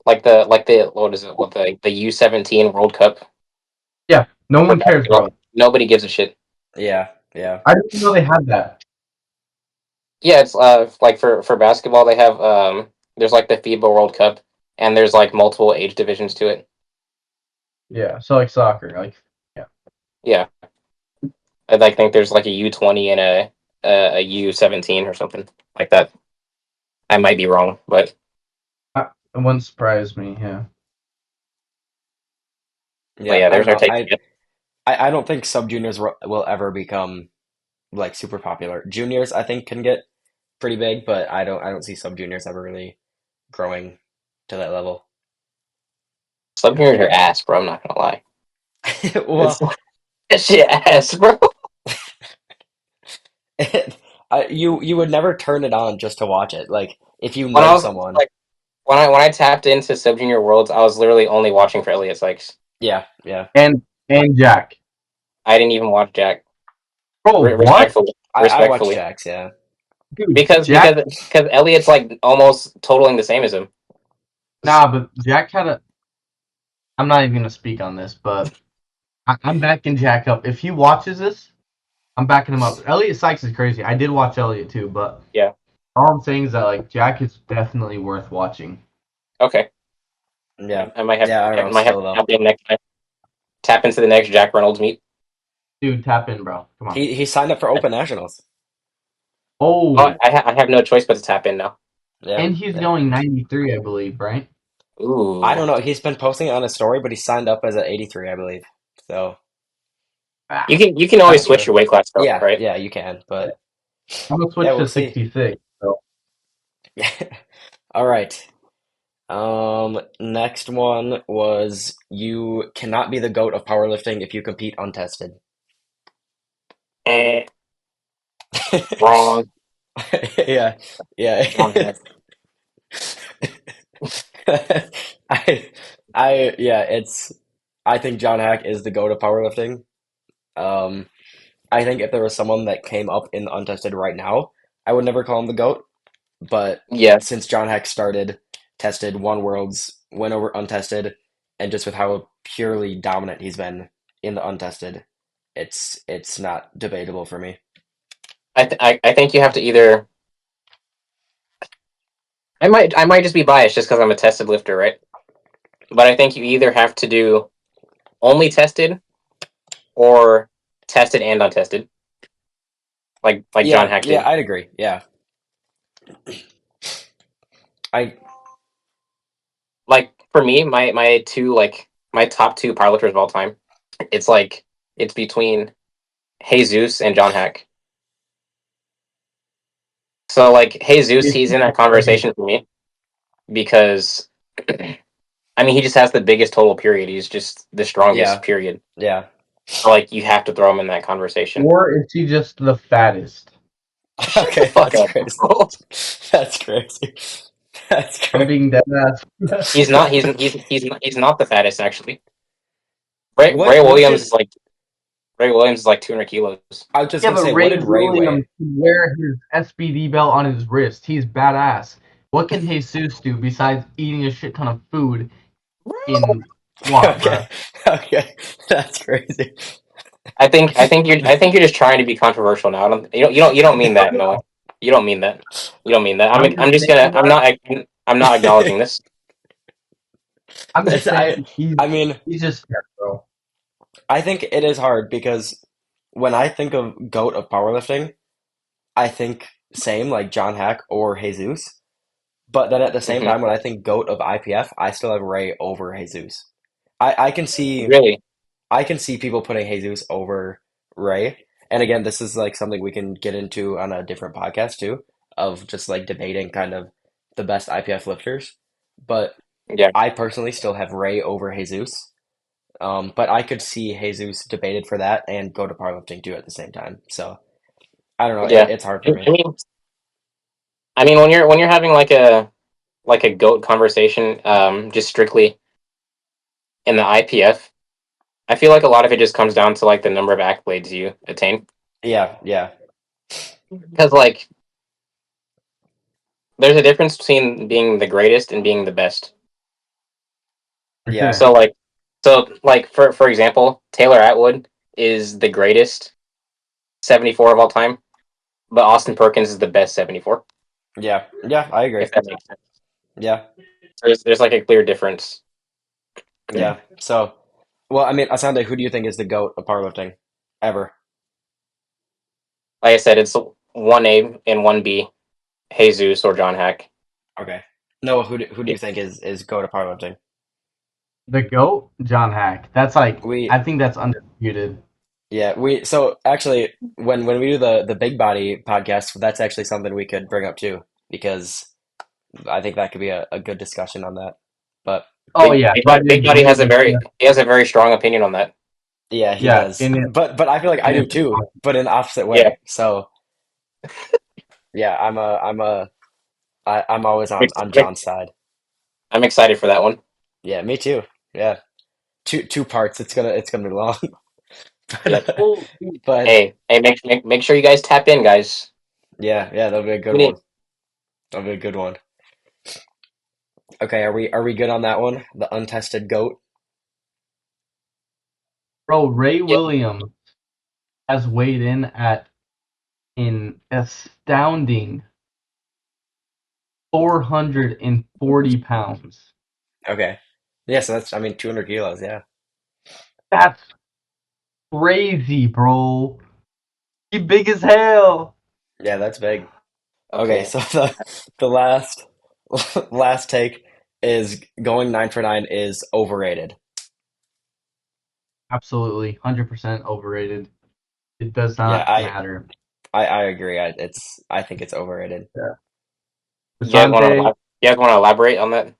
Like the what is it? What the U17 World Cup Yeah, no for one cares, basketball? bro. Nobody gives a shit. yeah, yeah. I didn't know they had that. Yeah, it's like for basketball they have there's like the FIBA World Cup and there's like multiple age divisions to it. Yeah, so like soccer, like yeah. Yeah, I like think there's like a U20 and a U17 or something like that. I might be wrong, It wouldn't surprise me. Yeah. but Yeah, yeah, I don't there's our know. take. I don't think sub juniors will ever become like super popular. Juniors, I think, can get pretty big, but I don't see sub juniors ever really growing to that level. Sub juniors are ass, bro. I'm not gonna lie. It's Well, that shit ass, bro. you would never turn it on just to watch it. Like if you When I know was someone, like when I tapped into Sub Junior Worlds, I was literally only watching for Elliot Sykes. yeah, yeah. And Jack. I didn't even watch Jack. Bro, what? Respectfully, I watch respectfully, Jax, yeah. Dude, because Jack. Elliot's like almost totaling the same as him. Nah, but Jack had a. I'm not even gonna speak on this, but I'm backing Jack up. If he watches this, I'm backing him up. Elliot Sykes is crazy. I did watch Elliot too, but Yeah. all I'm saying is that like Jack is definitely worth watching. Okay. Yeah. I might have Yeah, I don't I know might have still to though. tap in next time. tap into the next Jack Reynolds meet. Dude, tap in, bro. Come on. He signed up for Open Nationals. Oh, Oh, I have no choice but to tap in now. Yeah, and he's yeah. going 93, I believe, right? I Ooh, don't know. He's been posting it on his story, but he signed up as an 83, I believe. So Ah, you can always not switch sure. your weight class though, Yeah, right? yeah, you can, but I'm gonna yeah, switch we'll to see. 66. So All right. Next one was you cannot be the GOAT of powerlifting if you compete untested. Eh, wrong. Yeah, yeah. John Hack. I, yeah, I think John Hack is the GOAT of powerlifting. Um, I think if there was someone that came up in the untested right now, I would never call him the GOAT. But Yeah, since John Hack started, tested, won worlds, went over untested, and just with how purely dominant he's been in the untested, it's not debatable for me. I think you have to either. I might just be biased just because I'm a tested lifter, right? But I think you either have to do only tested or tested and untested, like John Yeah, Hack yeah, did. I'd agree. Yeah, I Like for me, my two my top two powerlifters of all time, it's like it's between Jesus and John Hack. So like Jesus, he's in that conversation for me because I mean he just has the biggest total period. He's just the strongest yeah, period. yeah. So like you have to throw him in that conversation. or is he just the fattest? Shut the Okay, fuck that's up, crazy. bro. That's crazy. That's I'm crazy. being dead ass. He's not. He's not the fattest actually. Ray What Ray what Williams did is like Ray Williams is like 200 kilos. I was just Yeah, gonna but say? What Ray did Ray weigh? Williams can wear his SBD belt on his wrist. He's badass. What can Jesus do besides eating a shit ton of food in squat, Okay, bruh? okay, that's crazy. I think you're just trying to be controversial now. I don't, you don't mean that, Noah. You don't mean that. You don't mean that. I'm I'm just just gonna saying, bruh. I'm not acknowledging this. I'm just I saying he's I mean, he's just fat, bro. I think it is hard because when I think of GOAT of powerlifting, I think same like John Hack or Jesus. But then at the same Hmm. time, when I think GOAT of IPF, I still have Ray over Jesus. I can see Really? people putting Jesus over Ray. And again, this is like something we can get into on a different podcast too, of just like debating kind of the best IPF lifters. But Yeah. I personally still have Ray over Jesus. But I could see Jesus debated for that and go to powerlifting too at the same time. So I don't know. Yeah. It's hard for me. I mean when you're having like a goat conversation, just strictly in the IPF, I feel like a lot of it just comes down to like the number of accolades you attain. Yeah, yeah, Because like there's a difference between being the greatest and being the best. For yeah, sure. So like for example, Taylor Atwood is the greatest 74 of all time, but Austin Perkins is the best 74. yeah, yeah. I agree. If that makes sense. Yeah, There's like a clear difference. yeah. So, well, I mean, Asante, who do you think is the GOAT of powerlifting ever? Like I said, it's 1A and 1B, Jesus or John Hack. Okay. Noah, who do you think is GOAT of powerlifting? The GOAT, John Hack. That's like We I think that's undisputed. Yeah, so actually when we do the big body podcast, that's actually something we could bring up too, because I think that could be a good discussion on that. But Oh yeah, that is Big Buddy has a really very he has a very strong opinion on that. yeah, he yeah, does. But I feel like I in do it. too, but in the opposite Yeah, way. So yeah, I'm always I'm on John's side. I'm excited for that one. Yeah, me too. Yeah. Two parts. It's gonna be long. Yep. But Well, but Hey, make sure you guys tap in, guys. yeah, yeah, that'll be a good We one. need That'll be a good one. Okay, are we good on that one? The untested goat? bro, Ray yeah. Williams has weighed in at an astounding 440 pounds. Okay. Yeah, so that's, I mean, 200 kilos, yeah. That's crazy, bro. He big as hell. Yeah, that's big. Okay, Okay. so the last take is going 9 for 9 is overrated. Absolutely, 100% overrated. It does Yeah, not matter. I agree. I think it's overrated. Yeah. You guys want Asante. to elaborate on that?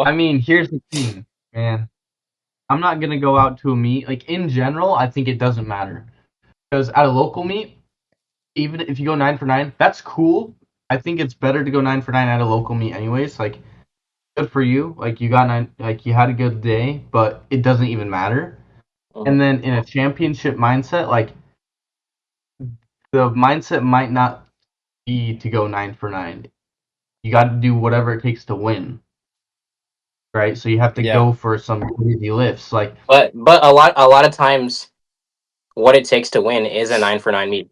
I Noah? mean, here's the thing, man. I'm not gonna go out to a meet. Like in general, I think it doesn't matter because at a local meet, even if you go 9 for 9, that's cool. I think it's better to go 9 for 9 at a local meet, anyways. Like, good for you. Like you got nine. Like you had a good day, but it doesn't even matter. Mhm. And then in a championship mindset, like the mindset might not be to go 9 for 9. You got to do whatever it takes to win, right? So you have to Yeah. go for some crazy lifts. Like But a lot of times, what it takes to win is a 9 for 9 meet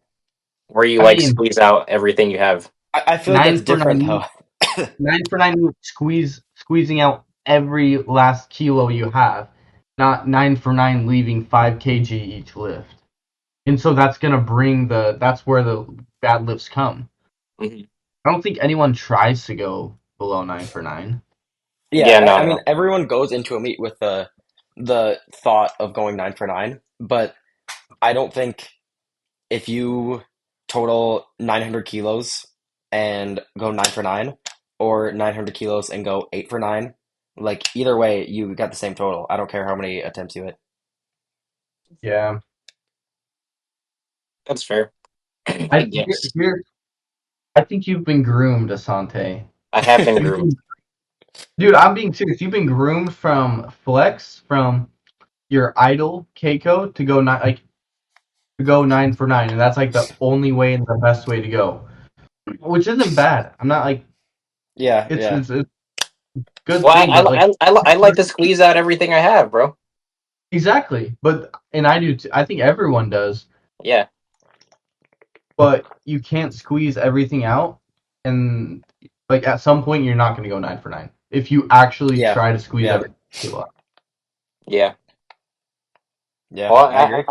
where you I like mean, squeeze out everything you have. I feel like nine that's for different nine, though. 9 for 9, squeezing out every last kilo you have, not 9 for 9 leaving 5 kg each lift. And so that's where the bad lifts come. Mhm. I don't think anyone tries to go below 9 for 9. Yeah, Yeah, no, I mean no. everyone goes into a meet with the thought of going 9 for 9, but I don't think if you total 900 kilos and go 9 for 9, or 900 kilos and go 8 for 9, like either way, you got the same total. I don't care how many attempts you hit. Yeah, That's fair. I I guess here I think you've been groomed, Asante. I have been You've groomed. been, dude, I'm being serious. You've been groomed from flex, from your idol Keiko to go not like to go 9 for 9, and that's like the only way and the best way to go, which isn't bad. I'm not like Yeah, it's yeah, it's, it's a good Well, thing, but like I like to squeeze out everything I have, bro. exactly. But and I do too. I think everyone does, Yeah. but you can't squeeze everything out, and like at some point you're not going to go 9 for 9 if you actually yeah, try to squeeze yeah, everything out. Yeah. yeah. Well, I agree.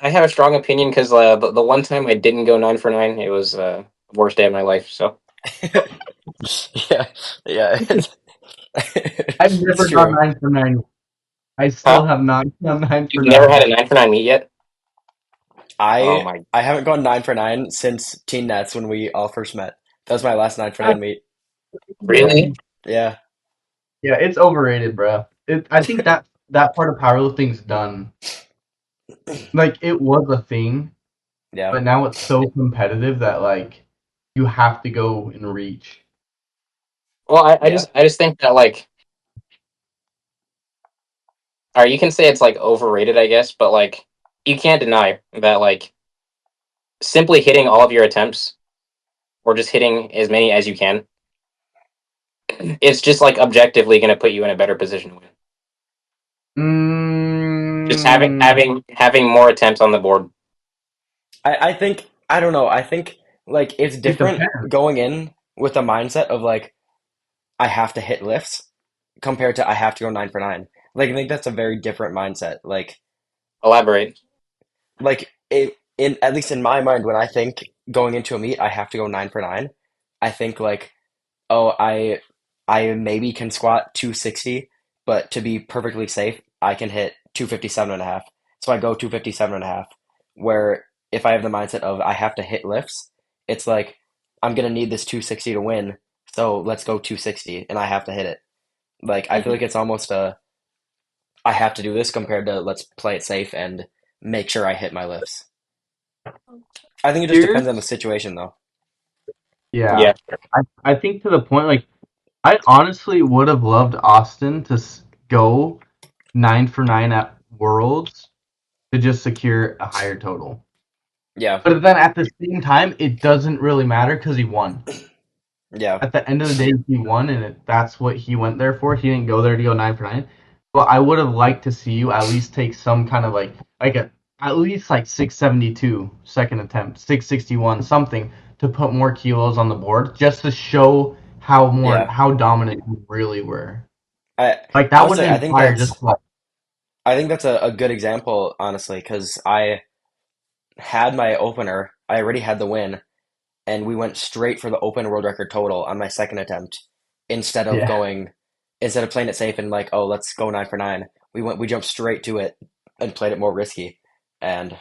I have a strong opinion because the one time I didn't go 9 for 9, it was the worst day of my life. So Yeah, yeah. I've It's never gone true. 9 for 9. I huh? still have not gone nine for You've never had nine. a 9 for 9 meet yet? Oh I my! I haven't gone 9 for 9 since Teen Nets when we all first met. That was my last 9 for 9 meet. Yeah, Really? Yeah, yeah, it's overrated, bro. I think that part of powerlifting's done. Like it was a thing, yeah, but now it's so competitive that like you have to go and reach. Well, yeah, I just think that like, or you can say it's like overrated, I guess, but like you can't deny that like simply hitting all of your attempts or just hitting as many as you can, it's just like objectively going to put you in a better position to win. Just Mm, having more attempts on the board. I think I don't know. I think like it's it different depends. going in with the mindset of like I have to hit lifts compared to I have to go 9 for 9. Like I think that's a very different mindset. Elaborate. Like it in at least in my mind when I think going into a meet I have to go 9 for 9. I think like oh I maybe can squat 260, but to be perfectly safe, I can hit 257.5. So I go 257.5. Where if I have the mindset of I have to hit lifts, it's like I'm gonna need this 260 to win, so let's go 260 and I have to hit it. Like I feel Mhm. like it's almost a I have to do this compared to let's play it safe and make sure I hit my lifts. I think it just depends on the Here's situation though. yeah. Yeah. I think to the point like I honestly would have loved Austin to go 9 for 9 at Worlds to just secure a higher total. Yeah, But then at the same time, it doesn't really matter because he won. yeah, At the end of the day, he won, and that's what he went there for. He didn't go there to go 9 for 9. But I would have liked to see you at least take some kind of like a at least like 672 second attempt, 661 something to put more kilos on the board, just to show yeah. how dominant you really were. I Like that would honestly I think inspire just that's like I think that's a good example, honestly, because I had my opener. I already had the win, and we went straight for the open world record total on my second attempt Yeah. instead of playing it safe and like, oh, let's go 9 for 9. We jumped straight to it and played it more risky. And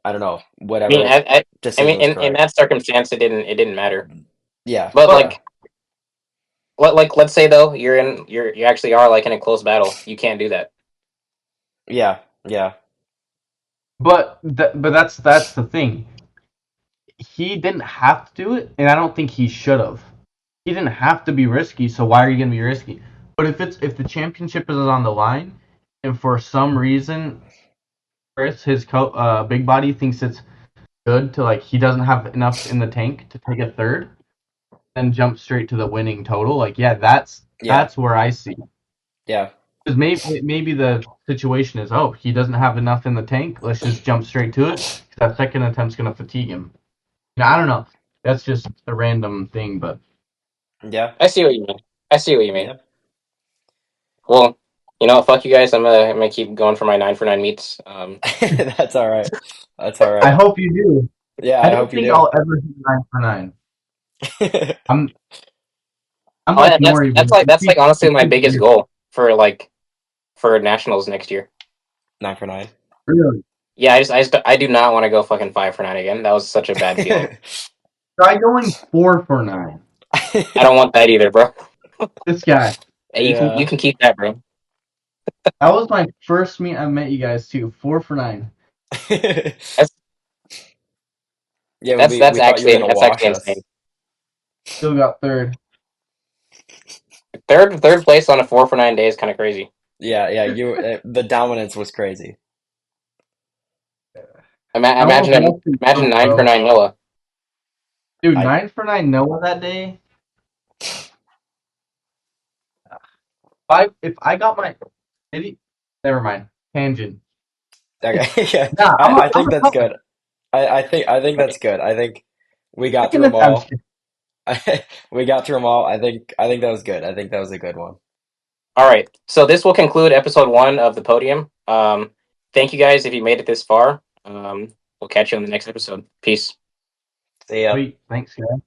I don't know, I mean, whatever I mean, decision was in correct. that circumstance, it didn't matter. Yeah, But But yeah, let's say though, you actually are like in a close battle. You can't do that. yeah, yeah. but that's the thing. He didn't have to do it, and I don't think he should have. He didn't have to be risky, so why are you gonna be risky? But if the championship is on the line, and for some reason Chris, his big body, thinks it's good to like he doesn't have enough in the tank to take a third, then jump straight to the winning total. Like yeah, Yeah, that's where I see. yeah, Because maybe the situation is, oh, he doesn't have enough in the tank. Let's just jump straight to it. 'Cause that second attempt's gonna fatigue him. I don't know. That's just a random thing, but yeah, I see what you mean. I see what you mean. yeah. Well, fuck you guys. I'm gonna keep going for my 9 for 9 meets. That's all right. That's all I right. hope you do. Yeah, I I don't hope you think do. I'll ever hit 9 for 9. I'm I'm Oh, like that's Nori. that's Would like it that's be like honestly my biggest crazy? goal for nationals next year. 9 for 9. Really? Yeah, I do not want to go fucking 5 for 9 again. That was such a bad feeling. Try going 4 for 9. I don't want that either, bro. This guy. Hey, you Yeah. can keep that, bro. That was my first meet I met you guys too. 4 for 9. That's Yeah, when that's we that's thought you were actually gonna that's wash actually us. insane. Still got third. Third place on a 4 for 9 day is kind of crazy. Yeah, yeah, the dominance was crazy. I almost lost to Imagine Noah, 9 for 9 bro. Noah. Dude, I 9 for 9 Noah that day. If I got my maybe never mind. Tangent. okay, yeah, Nah, I I'm think a that's couple good. I think that's good. I think we got second through them attempts. all. We got through them all. I think that was good. I think that was a good one. All right, so this will conclude episode 1 of the podium. Thank you guys if you made it this far. We'll catch you on the next episode. Peace. See ya. Sweet. Thanks, guys.